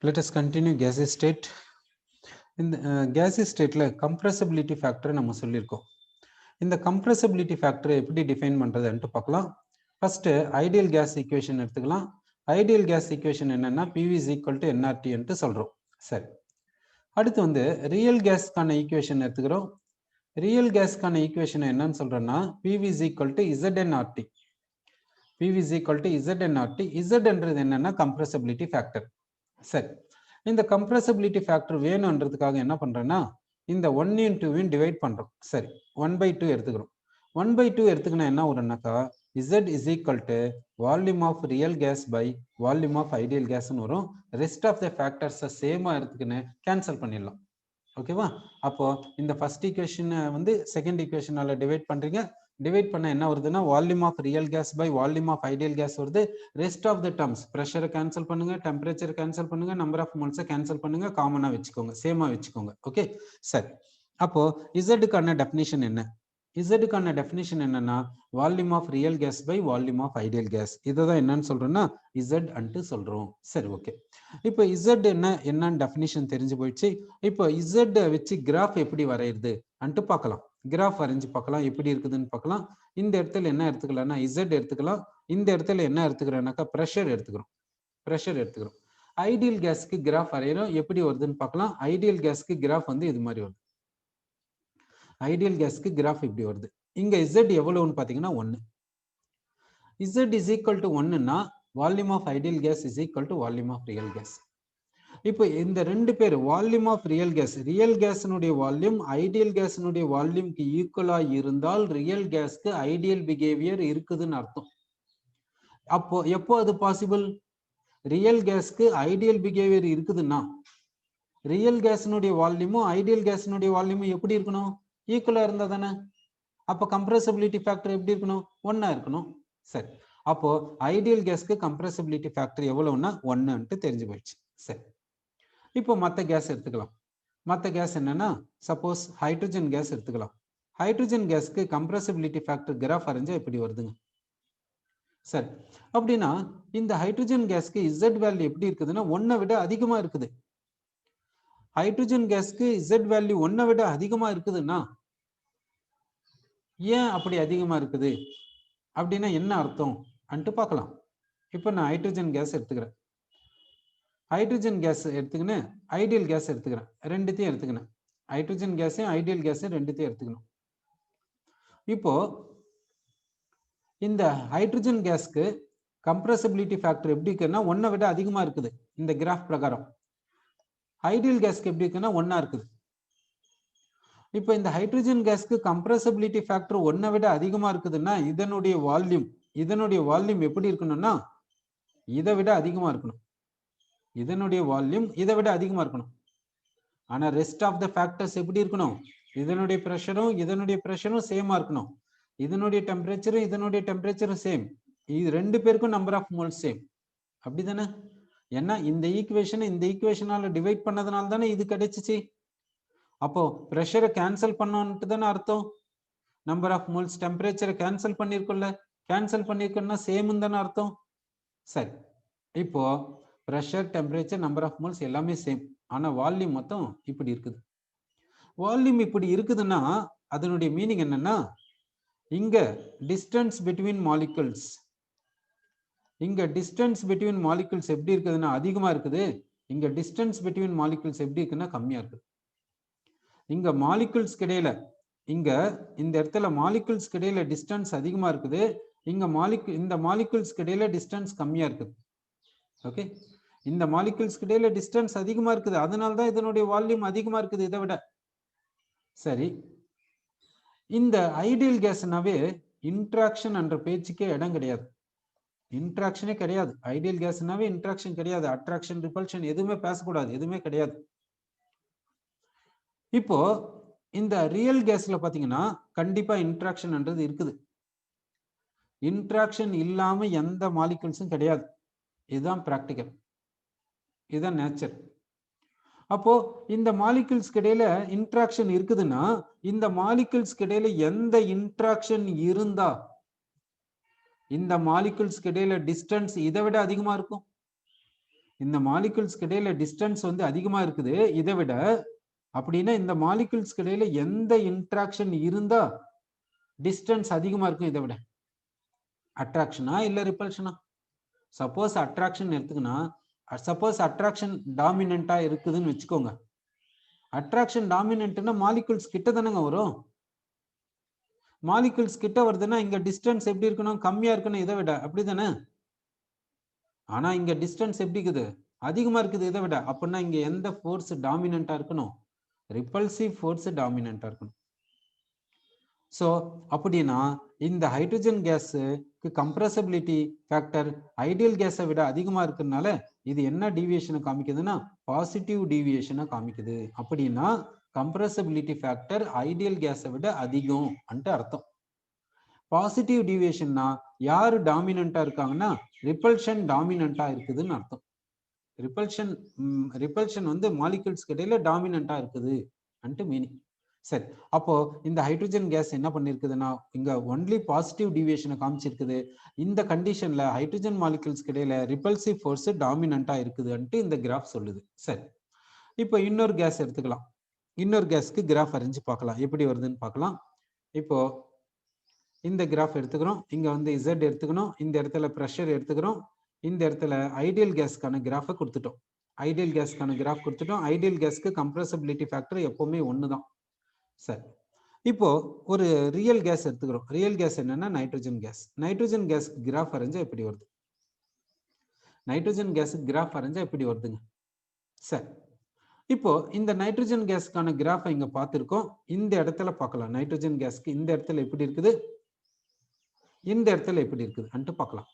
Let us continue gaseous state. In the gaseous state la compressibility factor நம்ம சொல்லியிருக்கோம். இந்த compressibility factor எப்படி define பண்றதுன்னு பார்க்கலாம். ஃபர்ஸ்ட் ஐடியல் கேஸ் ஈக்குவேஷன் எடுத்துக்கலாம். ஐடியல் கேஸ் ஈக்குவேஷன் என்னன்னா PV is equal to nRT என்று சொல்றோம். சரி, அடுத்து வந்து ரியல் கேஸ்க்கான ஈக்குவேஷன் எடுத்துக்கிறோம். ரியல் கேஸ்க்கான ஈக்குவேஷன் என்னன்னு சொல்றேன்னா PV is equal to ZnRT. PV is equal to ZnRT. Z என்றது என்னன்னா compressibility factor. சரி, இந்த compressibility factor வேணும்ன்றதுக்காக என்ன பண்றேன்னா இந்த 1 into 2 டிவைட் பண்றோம். சரி, 1/2 எடுத்துக்கிறோம். 1/2 எடுத்துக்கினா என்ன வரும்னாக்கா Z is equal to volume of real gas by volume of ideal gas ன்னு வரும். rest of the factors சேமா எடுத்துக்கின்னு கேன்சல் பண்ணிடலாம். ஓகேவா? அப்போ இந்த ஃபர்ஸ்ட் ஈக்குவேஷன் வந்து செகண்ட் ஈக்குவேஷனால டிவைட் பண்றீங்க. டிவைட் பண்ண என்ன வருதுன்னா volume of real gas by volume of ideal gas வருது. ரெஸ்ட் ஆஃப் த டர்ம்ஸ் பிரஷரை கேன்சல் பண்ணுங்க, டெம்பரேச்சர் கேன்சல் பண்ணுங்க, நம்பர் ஆஃப் மோல்ஸை கேன்சல் பண்ணுங்க, காமனா வச்சுக்கோங்க, சேமா வச்சுக்கோங்க. ஓகே, சரி. அப்போ இசட்டுக்கான டெஃபினிஷன் என்ன? இசட்டுக்கான டெஃபினிஷன் என்னன்னா volume of real gas by volume of ideal gas. இதை தான் என்னன்னு சொல்றோம்னா இசட் அன்ட்டு சொல்றோம். சரி, ஓகே. இப்போ இசட் என்னன்னு டெஃபினிஷன் தெரிஞ்சு போயிடுச்சு. இப்போ இசட் வச்சு கிராஃப் எப்படி வரையுது அன்ட்டு பார்க்கலாம். கிராஃப் வரைஞ்சு பார்க்கலாம் எப்படி இருக்குதுன்னு பார்க்கலாம். இந்த இடத்துல என்ன எடுத்துக்கலாம்னா இசட் எடுத்துக்கலாம். இந்த இடத்துல என்ன எடுத்துக்கிறோம்னாக்கா ப்ரெஷர் எடுத்துக்கிறோம். ப்ரெஷர் எடுத்துக்கிறோம். ஐடியல் கேஸ்க்கு கிராஃப் வரைகிறோம், எப்படி வருதுன்னு பார்க்கலாம். ஐடியல் கேஸ்க்கு கிராஃப் வந்து இது மாதிரி வருது. ஐடியல் கேஸ்க்கு கிராஃப் இப்படி வருது. இங்க இசட் எவ்வளவுன்னு பாத்தீங்கன்னா 1. இசட் இஸ் ஈக்குவல் டு 1ன்னா volume of ideal gas is equal to volume of real gas. இப்போ இந்த ரெண்டு பேர் வால்யூம் ஆஃப் ரியல் கேஸ்னுடைய வால்யூம் ஐடியல் கேஸ்னுடைய வால்யூம்க்கு ஈக்குவலா இருந்தால் ரியல் கேஸ்க்கு ஐடியல் பிஹேவியர் இருக்குதுன்னு அர்த்தம். அப்போ எப்போ அது பாசிபிள்? ரியல் கேஸ்க்கு ஐடியல் பிஹேவியர் இருக்குதுன்னா ரியல் கேஸ்னுடைய வால்யூமும் ஐடியல் கேஸ்னுடைய வால்யூமும் எப்படி இருக்கணும்? ஈக்குவலா இருந்தா தானே. அப்போ கம்ப்ரெசிபிலிட்டி ஃபேக்டர் எப்படி இருக்கணும்? 1 இருக்கணும். சரி, அப்போ ஐடியல் கேஸ்க்கு கம்ப்ரெசிபிலிட்டி ஃபேக்டர் எவ்வளவுன்னா 1ன்ட்டு தெரிஞ்சு போயிடுச்சு. சரி, இப்போ மற்ற கேஸ் எடுத்துக்கலாம். மற்ற கேஸ் என்னன்னா சப்போஸ் ஹைட்ரஜன் கேஸ் எடுத்துக்கலாம். ஹைட்ரஜன் கேஸ்க்கு கம்ப்ரெசிபிலிட்டி ஃபேக்டர் கிராஃப் வரைஞ்சா இப்படி வருதுங்க. சரி, அப்படின்னா இந்த ஹைட்ரஜன் கேஸ்க்கு இசட் வேல்யூ எப்படி இருக்குதுன்னா 1 விட அதிகமா இருக்குது. ஹைட்ரஜன் கேஸ்க்கு இசட் வேல்யூ 1 விட அதிகமா இருக்குதுன்னா ஏன் அப்படி அதிகமா இருக்குது அப்படின்னா என்ன அர்த்தம் அன்ட்டு பார்க்கலாம். இப்போ நான் ஹைட்ரஜன் கேஸ் எடுத்துக்கிறேன். ஹைட்ரஜன் கேஸ் எடுத்துக்கின்னு ஐடியல் கேஸ் எடுத்துக்கிறேன். ரெண்டுத்தையும் எடுத்துக்கினேன். ஹைட்ரஜன் கேஸையும் ஐடியல் கேஸையும் ரெண்டுத்தையும் எடுத்துக்கணும். இப்போ இந்த ஹைட்ரஜன் கேஸ்க்கு கம்ப்ரெசிபிலிட்டி ஃபேக்டர் எப்படி இருக்குன்னா 1 விட அதிகமா இருக்குது இந்த கிராஃப் பிரகாரம். ஐடியல் கேஸ்க்கு எப்படி இருக்குன்னா 1 இருக்குது. இப்போ இந்த ஹைட்ரஜன் கேஸ்க்கு கம்ப்ரெசிபிலிட்டி ஃபேக்டர் 1 விட அதிகமா இருக்குதுன்னா இதனுடைய வால்யூம் எப்படி இருக்கணும்னா இதை விட அதிகமா இருக்கணும். இதனுடைய வால்யூம் இதை விட அதிகமா இருக்கணும். ஆனா ரெஸ்ட் ஆஃப் த ஃபேக்டர்ஸ் எப்படி இருக்கணும்? இதனுடைய பிரஷரும் சேமா இருக்கணும். இதனுடைய டெம்பரேச்சரும் சேம். இது ரெண்டு பேருக்கும் நம்பர் ஆஃப் மோல்ஸ் சேம். அப்படிதானே? ஏன்னா இந்த ஈக்குவேஷனால டிவைட் பண்ணதுனால தானே இது கிடைச்சிச்சு. அப்போ பிரஷரை கேன்சல் பண்ணோன்ட்டு தானே அர்த்தம். நம்பர் ஆஃப் மோல்ஸ் டெம்பரேச்சரை கேன்சல் பண்ணிருக்கோம்னா சேம் தானே அர்த்தம். சரி, இப்போ pressure temperature number of moles எல்லாமே சேம். ஆனா வால்யூம் மொத்தம் இப்படி இருக்குது. வால்யூம் இப்படி இருக்குதுன்னா அதனுடைய மீனிங் என்னன்னா இங்க டிஸ்டன்ஸ் பிட்வீன் மாலிகுல்ஸ் எப்படி இருக்குதுன்னா அதிகமா இருக்குது. இங்க டிஸ்டன்ஸ் பிட்வீன் மாலிகுல்ஸ் எப்படி இருக்குன்னா கம்மியா இருக்குது. இங்க மாலிகுல்ஸ் கிடையில இந்த இடத்துல மாலிகுல்ஸ் கிடையில டிஸ்டன்ஸ் அதிகமா இருக்குது. இந்த மாலிகுல்ஸ் கிடையில டிஸ்டன்ஸ் கம்மியா இருக்குது. ஓகே, இந்த மாலிகுல்ஸ் கிடையில டிஸ்டன்ஸ் அதிகமா இருக்குது. அதனாலதான் இதனுடைய வால்யூம் அதிகமா இருக்குது இதை விட. சரி, இந்த ஐடியல் கேஸ்னாவே இன்ட்ராக்ஷன் என்ற பேச்சுக்கே இடம் கிடையாது. இன்ட்ராக்ஷனே கிடையாது. ஐடியல் கேஸ்னாவே இன்ட்ராக்ஷன் கிடையாது. அட்ராக்ஷன் ரிபல்ஷன் எதுவுமே பேசக்கூடாது, எதுவுமே கிடையாது. இப்போ இந்த ரியல் கேஸ்ல பாத்தீங்கன்னா கண்டிப்பா இன்ட்ராக்ஷன்ன்றது இருக்குது. இன்ட்ராக்ஷன் இல்லாம எந்த மாலிகுல்ஸும் கிடையாது. இதுதான் பிராக்டிக்கல், இதுதான் நேச்சர். அப்போ இந்த மாலிகுல்ஸ் இடையில இன்ட்ராக்ஷன் இருக்குதுன்னா இந்த மாலிகுல்ஸ் இடையில எந்த இன்ட்ராக்ஷன் இருந்தா இந்த மாலிகுல்ஸ் இடையில டிஸ்டன்ஸ் இதை விட அதிகமா இருக்கும். இந்த மாலிகுல்ஸ்க்கு இடையில டிஸ்டன்ஸ் வந்து அதிகமா இருக்குது இதை விட, அப்படின்னா இந்த மாலிகுல்ஸ்க்கு இடையில எந்த இன்ட்ராக்ஷன் இருந்தா டிஸ்டன்ஸ் அதிகமா இருக்கும் இதை விட? அட்ராக்ஷனா இல்ல ரிப்பல்ஷனா? சப்போஸ் அட்ராக்ஷன் எடுத்துக்கினா, சப்போஸ் அட்ராக்ஷன் டாமினண்டா இருக்குதுன்னு வச்சுக்கோங்க. அட்ராக்ஷன் டாமினன்ட்னா மாலிகுல்ஸ் கிட்ட தானங்க வரும். மாலிகுல்ஸ் கிட்ட வருதுன்னா இங்க டிஸ்டன்ஸ் எப்படி இருக்கணும்? கம்மியா இருக்கணும் இதை விட, அப்படிதானே? ஆனா இங்க டிஸ்டன்ஸ் எப்படி இருக்குது? அதிகமா இருக்குது இதை விட. அப்படின்னா இங்க எந்த ஃபோர்ஸ் டாமினண்டா இருக்கணும்? ரிப்பல்சிவ் ஃபோர்ஸ் டாமினண்டா இருக்கணும். சோ அப்படின்னா இந்த ஹைட்ரஜன் கேஸுக்கு கம்ப்ரஸபிலிட்டி ஃபேக்டர் ஐடியல் கேஸை விட அதிகமா இருக்கிறதுனால இது என்ன டீவியேஷனை காமிக்குதுன்னா பாசிட்டிவ் டீவியேஷனை காமிக்குது. அப்படின்னா கம்ப்ரஸபிலிட்டி ஃபேக்டர் ஐடியல் கேஸை விட அதிகம் அன்ட்டு அர்த்தம். பாசிட்டிவ் டீவியேஷன்னா யாரு டாமினண்டா இருக்காங்கன்னா ரிப்பல்ஷன் டாமினண்டா இருக்குதுன்னு அர்த்தம். ரிப்பல்ஷன் வந்து மாலிகுல்ஸ் இடையில டாமினண்டா இருக்குது அன்ட்டு மீனிங். சரி, அப்போ இந்த ஹைட்ரஜன் கேஸ் என்ன பண்ணிருக்குதுன்னா இங்க ஒன்லி பாசிட்டிவ் டீவியேஷனை காமிச்சிருக்குது. இந்த கண்டிஷன்ல ஹைட்ரஜன் மாலிகுல்ஸ் இடையில ரிப்பல்சிவ் ஃபோர்ஸ் டாமினண்டா இருக்குதுன்ட்டு இந்த கிராஃப் சொல்லுது. சரி, இப்போ இன்னொரு கேஸ் எடுத்துக்கலாம். இன்னொரு கேஸ்க்கு கிராஃப் வரைஞ்சு பார்க்கலாம், எப்படி வருதுன்னு பார்க்கலாம். இப்போ இந்த கிராஃப் எடுத்துக்கிறோம். இங்க வந்து Z எடுத்துக்கணும். இந்த இடத்துல ப்ரெஷர் எடுத்துக்கிறோம். இந்த இடத்துல ஐடியல் கேஸ்க்கான கிராஃபை கொடுத்துட்டோம். ஐடியல் கேஸ்க்கான கிராஃப் கொடுத்துட்டோம். ஐடியல் கேஸ்க்கு கம்ப்ரஸபிலிட்டி ஃபேக்டர் எப்பவுமே ஒன்று தான். சரி, இப்போ ஒரு ரியல் கேஸ் எடுத்துக்கிறோம். ரியல் கேஸ் என்னன்னா nitrogen gas. Nitrogen gas graph வரைஞ்சா எப்படி வருது? நைட்ரஜன் கேஸ் கிராஃப் வரைஞ்சா எப்படி வருதுங்க? சரி, இப்போ இந்த நைட்ரஜன் கேஸ்க்கான கிராஃபை இங்க பார்த்திருக்கோம். இந்த இடத்துல பார்க்கலாம். நைட்ரஜன் கேஸ்க்கு இந்த இடத்துல எப்படி இருக்குது, இந்த இடத்துல எப்படி இருக்குது அன்ட்டு பார்க்கலாம்.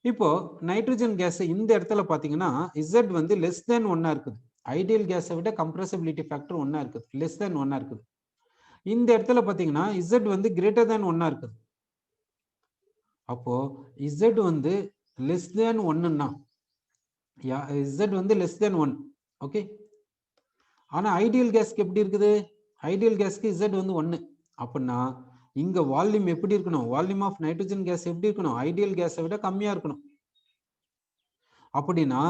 இப்போ நைட்ரஜன் கேஸ் இந்த இடத்துல பாத்தீங்கன்னா Z வந்து லெஸ் தேன் 1 இருக்குது. ஐடியல் கேஸை விட கம்ப்ரஸபிலிட்டி ஃபேக்டர் 1 இருக்குது, லெஸ் தேன் 1 இருக்குது. இந்த இடத்துல பாத்தீங்கன்னா Z வந்து கிரேட்டர் தேன் 1 இருக்குது. அப்போ Z வந்து லெஸ் தேன் 1ன்னா Z வந்து லெஸ் தேன் 1. ஓகே, ஆனா ஐடியல் கேஸ்க்கு எப்படி இருக்குது? ஐடியல் கேஸ்க்கு Z வந்து 1. அப்படின்னா இங்க வால்யூம் எப்படி இருக்கணும்? வால்யூம் ஆஃப் நைட்ரஜன் கேஸ் எப்படி இருக்கணும்? ஐடியல் கேஸை விட கம்மியா இருக்கணும். அப்படின்னா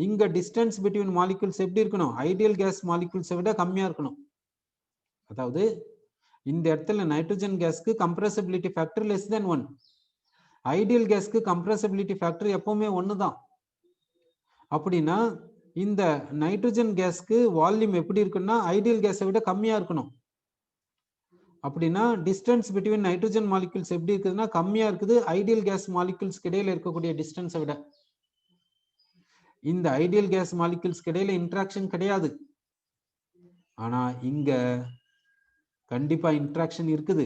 இங்க டிஸ்டன்ஸ் பிட்வீன் மாலிகுல்ஸ் எப்படி இருக்கணும்? ஐடியல் கேஸ் மாலிகுல்ஸை விட கம்மியா இருக்கணும். அதாவது இந்த இடத்துல நைட்ரஜன் கேஸ்க்கு compressibility factor less than 1. Ideal கேஸ்க்கு கம்ப்ரஸபிலிட்டி ஃபேக்டர் எப்பவுமே 1 தான். அப்படின்னா இந்த நைட்ரஜன் கேஸ்க்கு வால்யூம் எப்படி இருக்குன்னா ஐடியல் கேஸை விட கம்மியா இருக்கணும். அப்படின்னா டிஸ்டன்ஸ் பிட்வீன் நைட்ரஜன் மாலிகுல்ஸ் எப்படி இருக்குதுன்னா கம்மியா இருக்குது ஐடியல் கேஸ் மாலிகுல்ஸ் இடையில இருக்கக்கூடிய டிஸ்டன்ஸை விட. இந்த ஐடியல் கேஸ் மாலிகுல்ஸ் இடையில இன்டராக்ஷன் கிடையாது. ஆனா இங்க கண்டிப்பா இன்டராக்ஷன் இருக்குது.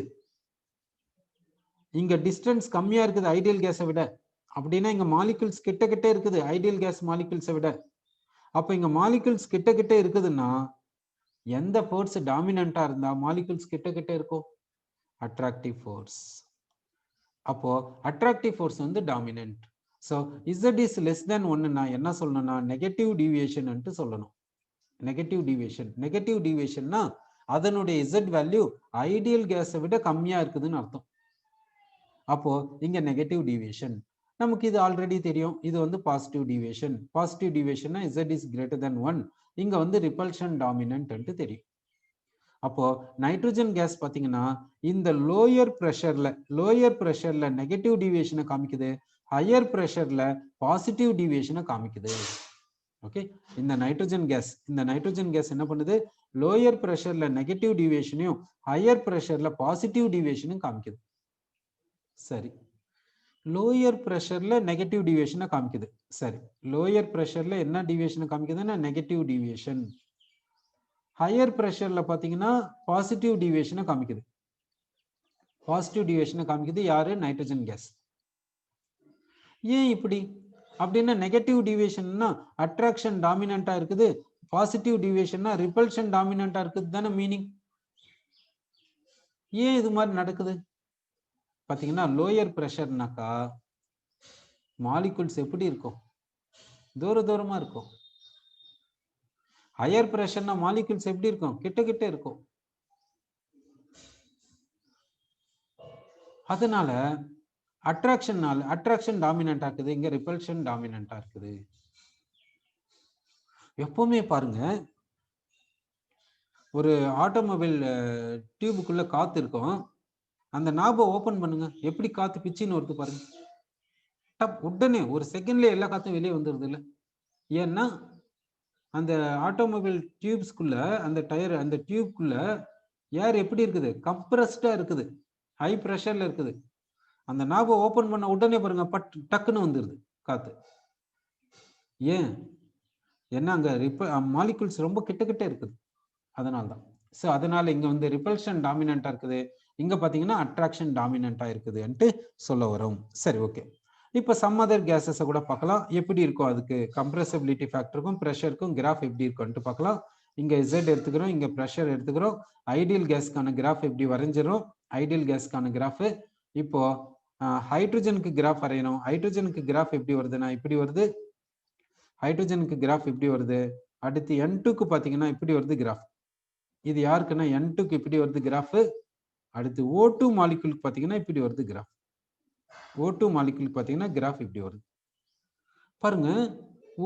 இங்க டிஸ்டன்ஸ் கம்மியா இருக்குது ஐடியல் கேஸை விட. அப்படின்னா இங்க மாலிகுல்ஸ் கிட்ட கிட்ட இருக்குது ஐடியல் கேஸ் மாலிகுல்ஸை விட. அப்ப இங்க மாலிகுல்ஸ் கிட்ட கிட்ட இருக்குதுன்னா எந்த ஃபோர்ஸ் டாமினண்டா இருந்தா மாலிகுல்ஸ் கிட்ட கிட்ட இருக்கும்? Attractive force. அப்போ அட்ராக்டிவ் ஃபோர்ஸ் வந்து dominant. So Z is less than 1ன்னா என்ன சொல்லணும்னா நெகட்டிவ் டீவியேஷன் சொல்லணும். Negative deviation. நெகட்டிவ் டீவியேஷன்னா அதனுடைய Z வேல்யூ ஐடியல் கேஸை விட கம்மியா இருக்குதுன்னு அர்த்தம். அப்போ இங்க நெகட்டிவ் டீவியேஷன். நமக்கு இது ஆல்ரெடி தெரியும். இது வந்து பாசிட்டிவ் டீவியேஷன். பாசிட்டிவ் டீவியேஷன்னா Z is greater than 1. இங்க வந்து ரிப்பல்ஷன் டாமினன்ட் தெரியும். அப்போ நைட்ரஜன் கேஸ் பாத்தீங்கன்னா இந்த லோயர் பிரஷர்ல நெகட்டிவ் டீவியேஷனை காமிக்குது, ஹையர் பிரஷர்ல பாசிட்டிவ் டீவியேஷனை காமிக்குது. ஓகே, இந்த நைட்ரஜன் கேஸ் என்ன பண்ணுது? லோயர் பிரஷர்ல நெகட்டிவ் டீவியேஷனையும் ஹையர் பிரஷர்ல பாசிட்டிவ் டீவியேஷனும் காமிக்குது. சரி, லோயர் பிரஷர்ல நெகட்டிவ் டீவியேஷனை காமிக்குது. சரி, லோயர் பிரஷர்ல என்ன டீவியேஷனை காமிக்குதுன்னா நெகட்டிவ் டீவியேஷன். ஹையர் பிரஷர்ல பாத்தீங்கன்னா பாசிட்டிவ் டீவியேஷனை காமிக்குது. பாசிட்டிவ் டீவியேஷனை காமிக்குது யாரு? Nitrogen gas. ஏன் இப்படி? அப்படின்னா நெகட்டிவ் டிவியேஷன்னா அட்ராக்ஷன் டாமினண்டா இருக்குது, பாசிட்டிவ் டிவியேஷன்னா ரிப்பல்ஷன் டாமினண்டா இருக்குது தானே மீனிங். ஏன் இது மாதிரி நடக்குது பாத்தீங்கன்னா லோயர் பிரஷர்னாக்கா மாலிகுல்ஸ் எப்படி இருக்கும்? தூரமா இருக்கும். ஹையர் பிரஷர்னா மாலிகுல்ஸ் எப்படி இருக்கும்? கிட்ட கிட்ட இருக்கும். அதனால அட்ராக்ஷன் டாமினண்டா இருக்குது, இங்க ரிப்பல்ஷன் டாமினண்டா இருக்குது. எப்பவுமே பாருங்க, ஒரு ஆட்டோமொபைல் டியூபுக்குள்ள காத்து இருக்கும். அந்த நாபை ஓபன் பண்ணுங்க, எப்படி காத்து பிச்சின்னு வருது பாருங்க. உடனே ஒரு செகண்ட்ல எல்லா காத்தும் வெளியே வந்துருது இல்ல. ஏன்னா அந்த ஆட்டோமொபைல் டியூப்ஸ்குள்ள, அந்த டயர், அந்த டியூப்குள்ள ஏர் எப்படி இருக்குது? கம்ப்ரஸ்டா இருக்குது, ஹை பிரஷர்ல இருக்குது. அந்த நாபை ஓபன் பண்ண உடனே பாருங்க, டக்குன்னு வந்துருது காத்து. ஏன்? ஏன்னா அங்க மாலிகுல்ஸ் ரொம்ப கிட்ட கிட்ட இருக்குது, அதனால்தான். ஸோ அதனால இங்க வந்து ரிப்பல்ஷன் டாமினண்டா இருக்குது, இங்க பாத்தீங்கன்னா அட்ராக்ஷன் டாமினண்டா இருக்குதுன்ட்டு சொல்ல வரும். சரி, ஓகே. இப்போ சம் அதர் கேஸஸை கூட பார்க்கலாம், எப்படி இருக்கும் அதுக்கு கம்ப்ரெசிபிலிட்டி ஃபேக்டருக்கும் ப்ரெஷருக்கும் கிராஃப் எப்படி இருக்கும்ட்டு பார்க்கலாம். இங்க Z எடுத்துக்கிறோம், இங்க ப்ரெஷர் எடுத்துக்கிறோம். ஐடியல் கேஸ்க்கான கிராஃப் எப்படி வரைஞ்சிரும்? ஐடியல் கேஸ்க்கான கிராஃப். இப்போ ஹைட்ரஜனுக்கு கிராஃப் வரையணும். ஹைட்ரஜனுக்கு கிராஃப் எப்படி வருதுன்னா இப்படி வருது. ஹைட்ரஜனுக்கு கிராஃப் இப்படி வருது. அடுத்து N2க்கு பாத்தீங்கன்னா இப்படி வருது கிராஃப். இது யாருக்குன்னா N2க்கு இப்படி வருது கிராஃப். அடுத்து O2 மாலிகுலுக்கு பாத்தீங்கன்னா இப்படி வருது கிராஃப். O2 மாலிகுலுக்கு பாத்தீங்கன்னா கிராஃப் இப்படி வருது. பாருங்க,